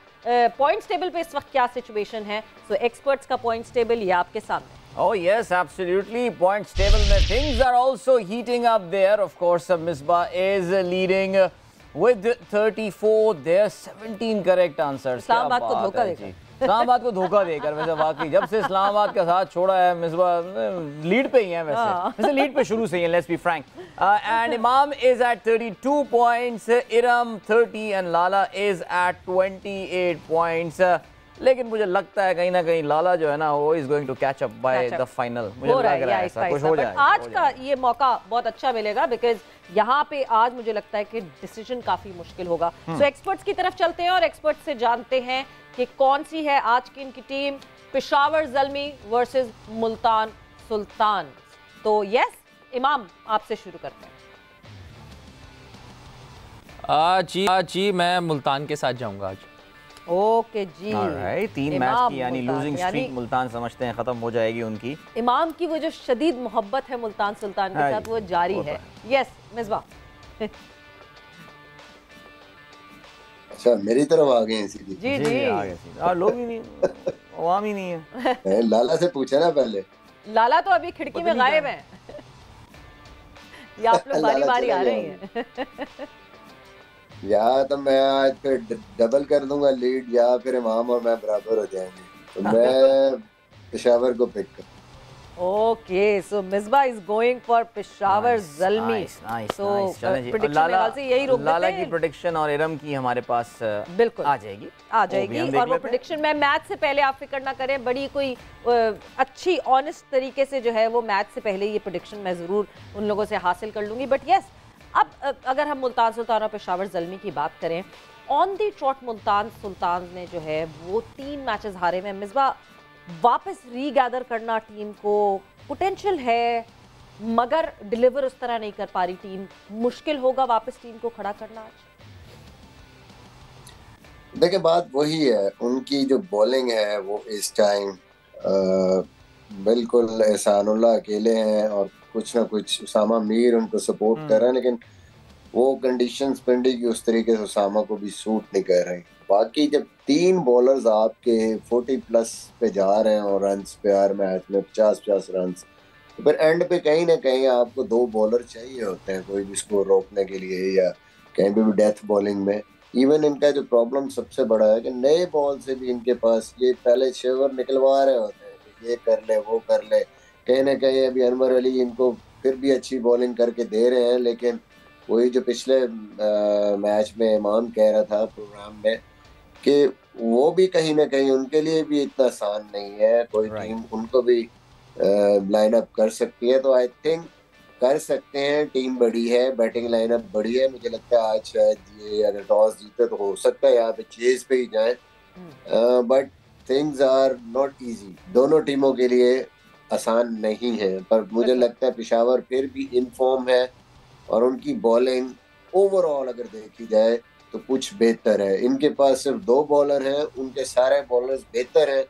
points table पे इस वक्त क्या सिचुएशन है? सो एक्सपर्ट्स का पॉइंट्स टेबल ये आपके सामने। Oh yes, absolutely. Points table में things are also heating up there. Of course, Misbah is leading with 34. There 17 correct answers. Islamabad को धोखा देकर। इस्लामाबाद को धोखा देकर वैसे वाकई जब से इस्लामाबाद का साथ छोड़ा है मिसबा लीड पे ही है वैसे लीड पे शुरू से ही है, let's be frank. And Imam is at 32 points, Iram 30 and Lala is at 28 points. लेकिन मुझे लगता है कहीं ना कहीं लाला जो है ना वो is going to catch up by the final. मुझे लग रहा है ऐसा कुछ हो जाएगा। आज का ये मौका बहुत अच्छा मिलेगा बिकॉज यहाँ पे आज मुझे लगता है कि डिसीजन काफी मुश्किल होगा। सो एक्सपर्ट्स की तरफ चलते हैं और एक्सपर्ट्स से जानते हैं कि कौन सी है आज की इनकी टीम। पेशावर ज़ल्मी वर्सेस मुल्तान सुल्तान। तो यस इमाम आपसे शुरू करते हैं। जी मैं मुल्तान के साथ जाऊंगा आज। ओके जी। ऑलराइट, 3 मैच की यानी लूजिंग स्ट्रीक मुल्तान समझते हैं खत्म हो जाएगी उनकी। इमाम की वो जो शदीद मोहब्बत है मुल्तान सुल्तान के साथ वो जारी है। यस मिसबाह। अच्छा मेरी तरफ आ गए हैं सीधी। जी जी आ गए। लोग ही नहीं, अवाम ही नहीं है। लाला से पूछा ना पहले। लाला तो अभी खिड़की में गायब है या आप लोग बारी बारी आ रही हैं? या तो मैं आज फिर डबल कर दूंगा लीड या फिर इमाम और मैं बराबर हो जाएंगे, तो मैं पेशावर को पिक कर। Okay so Misbah is going for Peshawar Zalmi. तो लाला से यही रोक लाला की प्रेडिक्शन और इरम की हमारे पास बिल्कुल आ जाएगी और वो प्रेडिक्शन में मैच से पहले आप फिक्र ना करें, बड़ी कोई अच्छी ऑनेस्ट तरीके से जो है वो मैच से पहले ये प्रेडिक्शन मैं ज़रूर उन लोगों से हासिल कर लूँगी। बट यस अब अगर हम मुल्तान सुल्तान और पेशावर ज़ल्मी की बात करें, on the trout Multan Sultan ने जो है वो 3 मैचेस हारे में। मिसबा वापस रीगैदर करना टीम को पोटेंशियल है मगर डिलीवर उस तरह नहीं कर पा रही टीम। मुश्किल होगा वापस टीम को खड़ा करना आज। देखिए बात वही है, उनकी जो बॉलिंग है वो इस टाइम बिल्कुल एहसानुल्लाह अकेले हैं और कुछ ना कुछ उसामा मीर उनको सपोर्ट कर रहा है, लेकिन वो कंडीशंस पिंडी की उस तरीके से उसामा को भी सूट नहीं कर रही। बाकी जब 3 बॉलर्स आपके 40 प्लस पे जा रहे हैं और रन्स पे हर मैच में 50-50 रन्स, तो फिर एंड पे कहीं ना कहीं आपको 2 बॉलर चाहिए होते हैं कोई भी स्कोर रोकने के लिए या कहीं पे भी डेथ बॉलिंग में। इवन इनका जो प्रॉब्लम सबसे बड़ा है कि नए बॉल से भी इनके पास ये पहले शेवर निकलवा रहे होते हैं कि ये कर ले वो कर ले, कहीं ना कहीं अभी अनवर अली इनको फिर भी अच्छी बॉलिंग करके दे रहे हैं, लेकिन वही जो पिछले मैच में इमाम कह रहा था प्रोग्राम में कि वो भी कहीं ना कहीं उनके लिए भी इतना आसान नहीं है, कोई टीम उनको भी लाइन अप कर सकती है। तो आई थिंक कर सकते हैं, टीम बड़ी है, बैटिंग लाइनअप बड़ी है। मुझे लगता है आज शायद ये अगर टॉस जीते तो हो सकता है यहाँ पे चेज पे ही जाए, but things are not easy, दोनों टीमों के लिए आसान नहीं है। पर मुझे लगता है पेशावर फिर भी इन फॉर्म है और उनकी बॉलिंग ओवरऑल अगर देखी जाए तो कुछ बेहतर है। इनके पास सिर्फ 2 बॉलर हैं, उनके सारे बॉलर्स बेहतर हैं।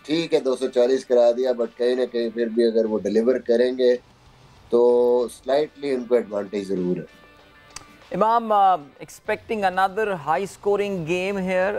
ठीक है 240 करा दिया, बट कहीं ना कहीं फिर भी अगर वो डिलीवर करेंगे तो स्लाइटली उनको एडवांटेज जरूर है। Imam expecting another high scoring game here.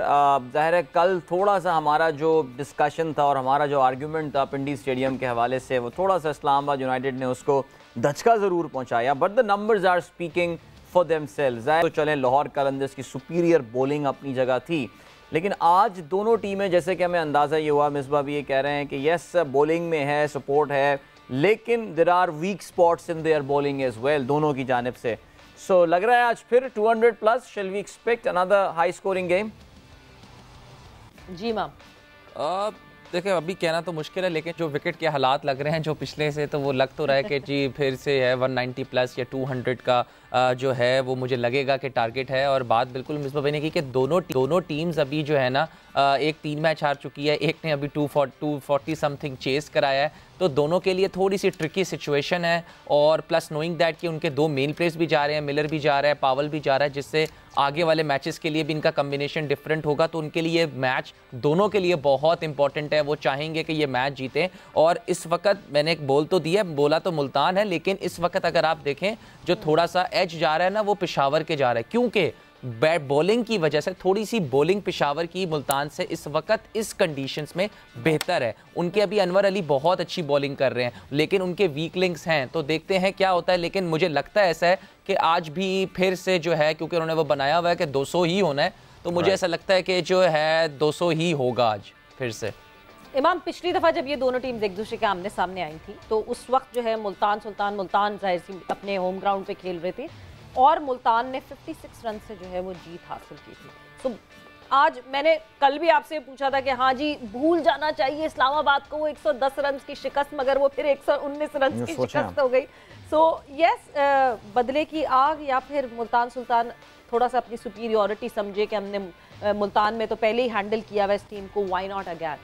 ज़ाहिर है कल थोड़ा सा हमारा जो डिस्कशन था और हमारा जो आर्ग्यूमेंट था पिंडी स्टेडियम के हवाले से वो थोड़ा सा इस्लामाबाद यूनाइटेड ने उसको धचका ज़रूर पहुंचाया, but the numbers are speaking for themselves. तो चलें लाहौर कलंदर्स की सुपीरियर बॉलिंग अपनी जगह थी, लेकिन आज दोनों टीमें जैसे कि हमें अंदाज़ा ये हुआ, मिसबा भी ये कह रहे हैं कि यस बॉलिंग में है सपोर्ट है, लेकिन there are weak spots in their bowling as well दोनों की जानिब से। सो लग रहा है आज फिर 200 plus. Shall we expect another high scoring game? जी मैम देखिए अभी कहना तो मुश्किल है, लेकिन जो विकेट के हालात लग रहे हैं जो पिछले से, तो वो लग तो रहा है कि जी फिर से है 190 प्लस या 200 का जो है वो मुझे लगेगा कि टारगेट है। और बात बिल्कुल मिसबा भाई ने की कि दोनों टीम्स अभी जो है ना एक 3 मैच हार चुकी है, एक ने अभी 240 समथिंग चेस कराया है, तो दोनों के लिए थोड़ी सी ट्रिकी सिचुएशन है। और प्लस नोइंग दैट कि उनके 2 मेन प्लेयर्स भी जा रहे हैं, मिलर भी जा रहा है, पावल भी जा रहा है, जिससे आगे वाले मैचेस के लिए भी इनका कम्बिनेशन डिफरेंट होगा। तो उनके लिए मैच दोनों के लिए बहुत इंपॉर्टेंट है, वो चाहेंगे कि ये मैच जीतें। और इस वक्त मैंने एक बोल तो दिया, बोला तो मुल्तान है, लेकिन इस वक्त अगर आप देखें जो थोड़ा सा एज जा रहा है ना वो पेशावर के जा रहा है, क्योंकि बैट बॉलिंग की वजह से थोड़ी सी बॉलिंग पेशावर की मुल्तान से इस वक्त इस कंडीशंस में बेहतर है। उनके अभी अनवर अली बहुत अच्छी बॉलिंग कर रहे हैं, लेकिन उनके वीक लिंक्स हैं, तो देखते हैं क्या होता है। लेकिन मुझे लगता है ऐसा है कि आज भी फिर से जो है, क्योंकि उन्होंने वो बनाया हुआ है कि 200 ही होना है, तो मुझे ऐसा लगता है कि जो है 200 ही होगा आज फिर से। इमाम, पिछली दफ़ा जब ये दोनों टीम्स एक दूसरे के आमने सामने आई थी तो उस वक्त जो है मुल्तान जाहिर सी अपने होम ग्राउंड पे खेल रहे थे और मुल्तान ने 56 रन से जो है वो जीत हासिल की थी। तो आज मैंने कल भी आपसे पूछा था कि हाँ जी भूल जाना चाहिए इस्लामाबाद को वो 110 रन की शिकस्त, मगर वो फिर 119 रन की शिकस्त हो गई। सो यस, बदले की आग या फिर मुल्तान सुल्तान थोड़ा सा अपनी सुपीरियॉरिटी समझे कि हमने मुल्तान में तो पहले ही हैंडल किया हुआ इस टीम को, व्हाई नॉट अगेन?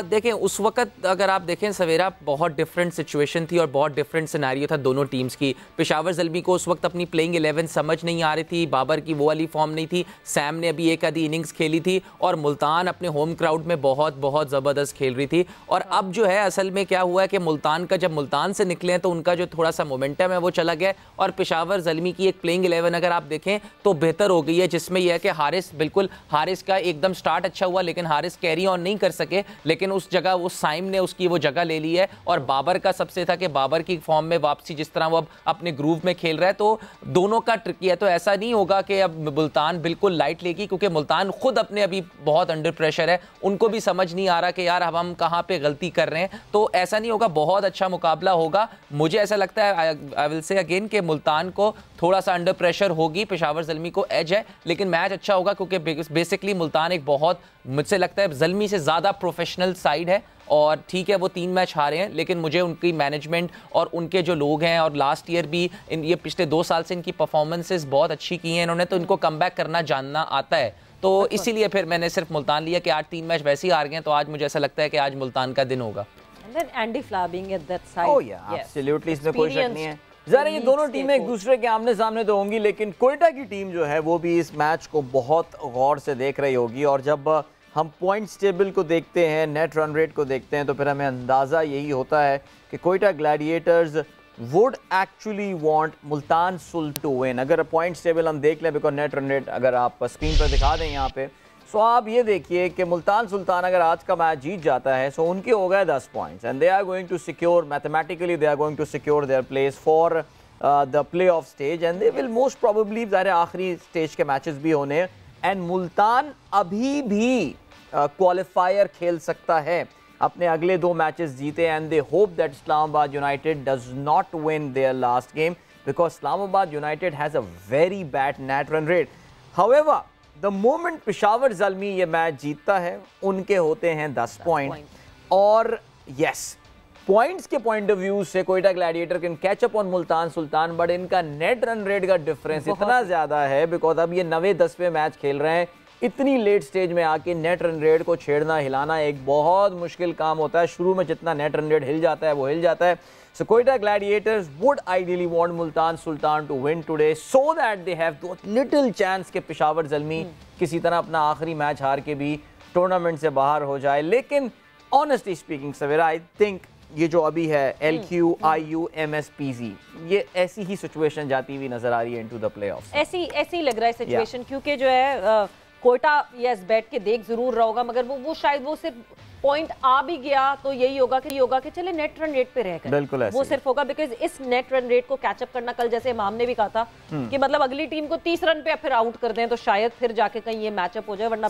देखें उस वक्त अगर आप देखें सवेरा बहुत डिफरेंट सिचुएशन थी और बहुत डिफरेंट सिनेरियो था दोनों टीम्स की। पेशावर ज़ल्मी को उस वक्त अपनी प्लेइंग 11 समझ नहीं आ रही थी, बाबर की वो वाली फॉर्म नहीं थी, सैम ने अभी एक आधी इनिंग्स खेली थी और मुल्तान अपने होम क्राउड में बहुत बहुत ज़बरदस्त खेल रही थी। और अब जो है असल में क्या हुआ है कि मुल्तान का जब मुल्तान से निकले हैं तो उनका जो थोड़ा सा मोमेंटम है वो चला गया और पेशावर ज़ल्मी की एक प्लेइंग 11 अगर आप देखें तो बेहतर हो गई है, जिसमें यह है कि हारिस का एकदम स्टार्ट अच्छा हुआ लेकिन हारिस कैरी ऑन नहीं कर सके, लेकिन उस जगह वो साइम ने उसकी वो जगह ले ली है। और बाबर का सबसे था कि बाबर की फॉर्म में वापसी, जिस तरह वो अब अपने ग्रूव में खेल रहा है, तो दोनों का ट्रिकी है। तो ऐसा नहीं होगा कि अब मुल्तान बिल्कुल लाइट लेगी, क्योंकि मुल्तान खुद अपने अभी बहुत अंडर प्रेशर है, उनको भी समझ नहीं आ रहा कि यार अब हम कहाँ पे गलती कर रहे हैं। तो ऐसा नहीं होगा, बहुत अच्छा मुकाबला होगा। मुझे ऐसा लगता है, आई विल से अगेन, कि मुल्तान को थोड़ा सा अंडर प्रेशर होगी, पेशावर ज़ल्मी को एज है, लेकिन मैच अच्छा होगा क्योंकि बेसिकली मुल्तान एक बहुत, मुझसे लगता है ज़ल्मी से ज़्यादा प्रोफेशनल साइड है। और ठीक है वो 3 मैच हारे हैं, लेकिन मुझे उनकी मैनेजमेंट और उनके जो लोग हैं, और लास्ट ईयर भी ये पिछले 2 साल से इनकी परफॉर्मेंसेस बहुत अच्छी की हैं इन्होंने, तो इनको कमबैक करना जानना आता है। तो इसीलिए फिर मैंने सिर्फ मुल्तान लिया कि आज 3 मैच वैसे ही हार गए, तो आज मुझे ऐसा लगता है कि आज मुल्तान का दिन होगा। इसमें कोई शक नहीं है। ज़रा ये दोनों टीमें एक दूसरे के आमने सामने तो होंगी, लेकिन कोयटा की टीम जो है वो भी इस मैच को बहुत गौर से देख रही होगी। और जब हम पॉइंट्स टेबल को देखते हैं, नेट रन रेट को देखते हैं, तो फिर हमें अंदाज़ा यही होता है कि Quetta Gladiators would actually want Multan Sultan to win. अगर पॉइंट्स टेबल हम देख लें, बिकॉज नेट रन रेट अगर आप स्क्रीन पर दिखा दें यहाँ पे, सो आप ये देखिए कि मुल्तान सुल्तान अगर आज का मैच जीत जाता है, सो उनके हो गए 10 points and they are going to secure, mathematically they are going to secure their place for the play off stage and they will most probably, ज़ाहिर आखिरी स्टेज के मैचेस भी होने हैं। एंड मुल्तान अभी भी क्वालिफायर खेल सकता है, अपने अगले 2 मैचेस जीते, and they hope that Islamabad United does not win their last game because Islamabad United has a very bad net run rate. However the moment Peshawar Zalmi ये मैच जीतता है, उनके होते हैं 10 पॉइंट। और यस, पॉइंट्स के पॉइंट ऑफ व्यू से Quetta gladiator can catch up on Multan Sultan, but इनका नेट रन रेट का डिफरेंस इतना ज़्यादा है बिकॉज अब ये 9वें-10वें मैच खेल रहे हैं। इतनी लेट स्टेज में आके नेट रन रेट को छेड़ना, हिलाना एक बहुत मुश्किल काम होता है। शुरू में जितना नेट रन रेट हिल जाता है वो हिल जाता है। So Quetta Gladiators would ideally want Multan Sultan to win today so that they have those little chance कि पेशावर ज़ल्मी किसी तरह अपना आखिरी मैच हार के भी टूर्नामेंट से बाहर हो जाए। लेकिन honestly speaking Savera, I think ये जो अभी है LQIUMSPZ, ये ऐसी ही सिचुएशन जाती हुई नजर आ रही है into the playoffs। ऐसी लग रहा है सिचुएशन, क्योंकि जो है कोयटा यस बैठ के देख जरूर रहा होगा, मगर वो शायद वो सिर्फ पॉइंट आ भी गया तो यही होगा कि चले नेट रन रेट पे रहकर, बिल्कुल वो सिर्फ होगा बिकॉज इस नेट रन रेट को कैचअप करना, कल जैसे इमाम ने भी कहा था कि मतलब अगली टीम को 30 रन पे फिर आउट कर दें तो शायद फिर जाके कहीं ये मैचअप हो जाए, वरना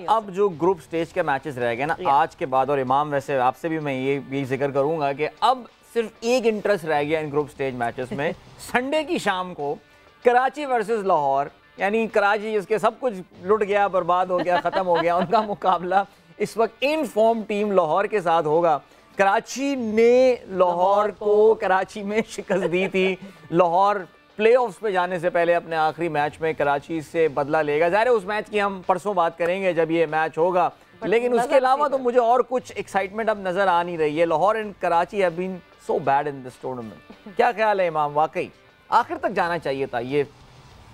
अब जो ग्रुप स्टेज के मैचेस रह गए ना आज के बाद, और इमाम वैसे आपसे भी मैं ये जिक्र करूंगा कि अब सिर्फ एक इंटरेस्ट रह गया इन ग्रुप स्टेज मैचेस में। संडे की शाम को कराची वर्सेस लाहौर, यानी कराची जिसके सब कुछ लुट गया, बर्बाद हो गया, खत्म हो गया, उनका मुकाबला इस वक्त इन फॉर्म टीम लाहौर के साथ होगा। कराची ने लाहौर को कराची में शिकस्त दी थी। लाहौर प्लेऑफ्स पे जाने से पहले अपने आखिरी मैच में कराची से बदला लेगा। ज़ाहिर है उस मैच की हम परसों बात करेंगे जब ये मैच होगा, लेकिन उसके अलावा तो मुझे और कुछ एक्साइटमेंट अब नजर आ नहीं रही है। Lahore and Karachi have been so bad in this tournament. क्या ख्याल है इमाम, वाकई आखिर तक जाना चाहिए था ये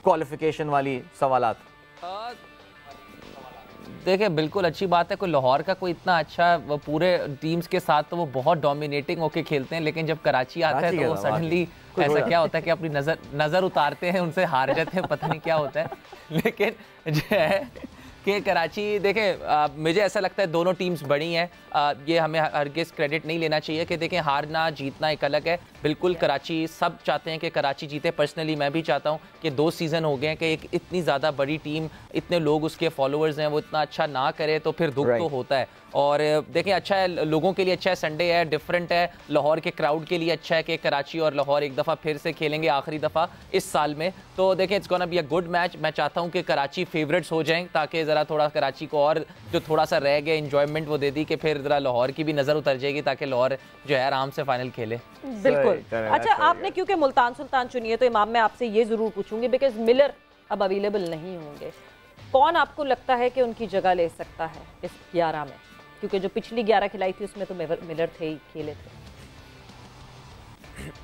क्वालिफिकेशन वाली सवालात? देखिए बिल्कुल अच्छी बात है, कोई लाहौर का कोई इतना अच्छा वो पूरे टीम्स के साथ तो वो बहुत डोमिनेटिंग होके खेलते हैं, लेकिन जब कराची आता है तो वो सडनली ऐसा क्या होता है कि अपनी नज़र उतारते हैं, उनसे हार जाते हैं, पता नहीं क्या होता है। लेकिन जो है कि कराची देखें, मुझे ऐसा लगता है दोनों टीम्स बड़ी हैं, ये हमें हरगिज़ क्रेडिट नहीं लेना चाहिए कि देखें हारना जीतना एक अलग है। बिल्कुल कराची सब चाहते हैं कि कराची जीते, पर्सनली मैं भी चाहता हूं कि 2 सीज़न हो गए हैं कि एक इतनी ज़्यादा बड़ी टीम, इतने लोग उसके फॉलोअर्स हैं, वो इतना अच्छा ना करे तो फिर दुख तो होता है। और देखें अच्छा है, लोगों के लिए अच्छा है, संडे है, डिफरेंट है, लाहौर के क्राउड के लिए अच्छा है कि कराची और लाहौर एक दफ़ा फिर से खेलेंगे आखिरी दफ़ा इस साल में। तो देखें it's gonna be a good match. मैं चाहता हूं कि कराची फेवरेट्स हो जाएं ताकि ज़रा थोड़ा कराची को और जो थोड़ा सा रह गया इंजॉयमेंट वो दे दी कि फिर ज़रा लाहौर की भी नज़र उतर जाएगी ताकि लाहौर जो है आराम से फाइनल खेले। बिल्कुल। अच्छा, आपने क्योंकि मुल्तान सुल्तान चुनी है तो इमाम मैं आपसे ये ज़रूर पूछूंगी, बिकॉज मिलर अब अवेलेबल नहीं होंगे, कौन आपको लगता है कि उनकी जगह ले सकता है इस 11 में? क्योंकि जो पिछली 11 खिलाई थी उसमें तो मिलर थे ही, खेले थे।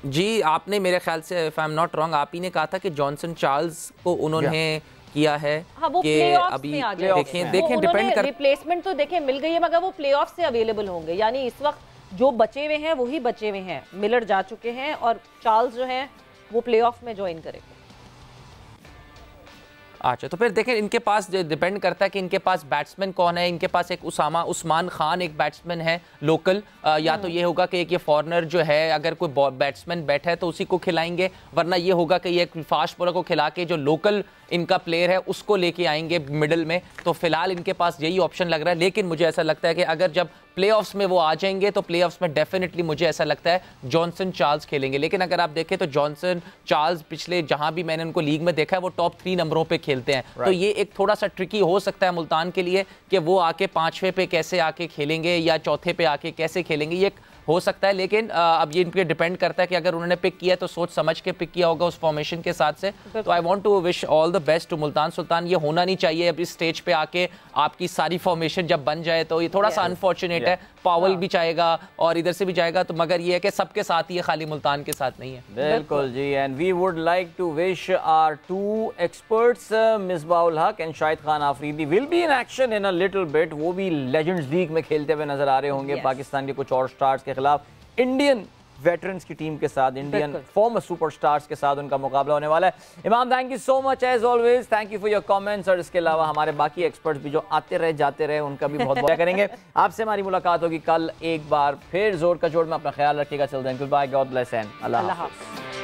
जी आपने मेरे ख्याल से if I am not wrong आप ही ने कहा था कि जॉनसन चार्ल्स को उन्होंने किया है। हाँ, वो कि अभी देखें डिपेंड कर रिप्लेसमेंट तो देखें मिल गई है, मगर वो प्लेऑफ से अवेलेबल होंगे, यानी इस वक्त जो बचे हुए हैं वही बचे हुए हैं। मिलर जा चुके हैं और चार्ल्स जो हैं वो प्लेऑफ में ज्वाइन करेंगे। अच्छा, तो फिर देखें इनके पास डिपेंड करता है कि इनके पास बैट्समैन कौन है। इनके पास एक उस्मान खान एक बैट्समैन है लोकल, या तो ये होगा कि एक ये फॉरनर जो है अगर कोई बैट्समैन बैठा है तो उसी को खिलाएंगे, वरना ये होगा कि ये एक फास्ट बॉलर को खिला के जो लोकल इनका प्लेयर है उसको लेके आएंगे मिडिल में। तो फिलहाल इनके पास यही ऑप्शन लग रहा है, लेकिन मुझे ऐसा लगता है कि अगर जब प्लेऑफ्स में वो आ जाएंगे तो प्लेऑफ्स में डेफिनेटली मुझे ऐसा लगता है जॉनसन चार्ल्स खेलेंगे। लेकिन अगर आप देखें तो जॉनसन चार्ल्स पिछले जहां भी मैंने उनको लीग में देखा है वो टॉप 3 नंबरों पे खेलते हैं। तो ये एक थोड़ा सा ट्रिकी हो सकता है मुल्तान के लिए कि वो आके 5वें पे कैसे आके खेलेंगे या चौथे पे आके कैसे खेलेंगे, ये हो सकता है। लेकिन अब ये इन पे डिपेंड करता है कि अगर उन्होंने पिक किया तो सोच समझ के पिक किया होगा उस फॉर्मेशन के साथ से। तो I want to wish all the best to Multan Sultan. ये होना नहीं चाहिए अब इस स्टेज पे आके आपकी सारी फॉर्मेशन जब बन जाए, तो ये थोड़ा सा अनफॉर्चुनेट है। पावल भी चाहेगा और इधर से भी जाएगा, तो मगर ये है कि सबके साथ ही है, खाली मुल्तान के साथ नहीं है। बिल्कुल जी, and we would like to wish our 2 experts Misbahul Haq and Shahid Khan Afridi will be in action in a little bit. वो भी लेजेंड्स लीग में खेलते हुए नजर आ रहे होंगे पाकिस्तान के कुछ और स्टार्स के खिलाफ। इंडियन वेटरन्स की टीम के साथ, इंडियन फॉर्मर सुपरस्टार्स के साथ उनका मुकाबला होने वाला है। Imam thank you so much as always, thank you for your comments. और इसके अलावा हमारे बाकी एक्सपर्ट्स भी जो आते रहे जाते रहे उनका भी बहुत बहुत करेंगे। आपसे हमारी मुलाकात होगी कल एक बार फिर। जोर का जोड़ में अपना ख्याल रखिएगा। चल दें, good bye, God bless and अल्लाह हाफ़िज़।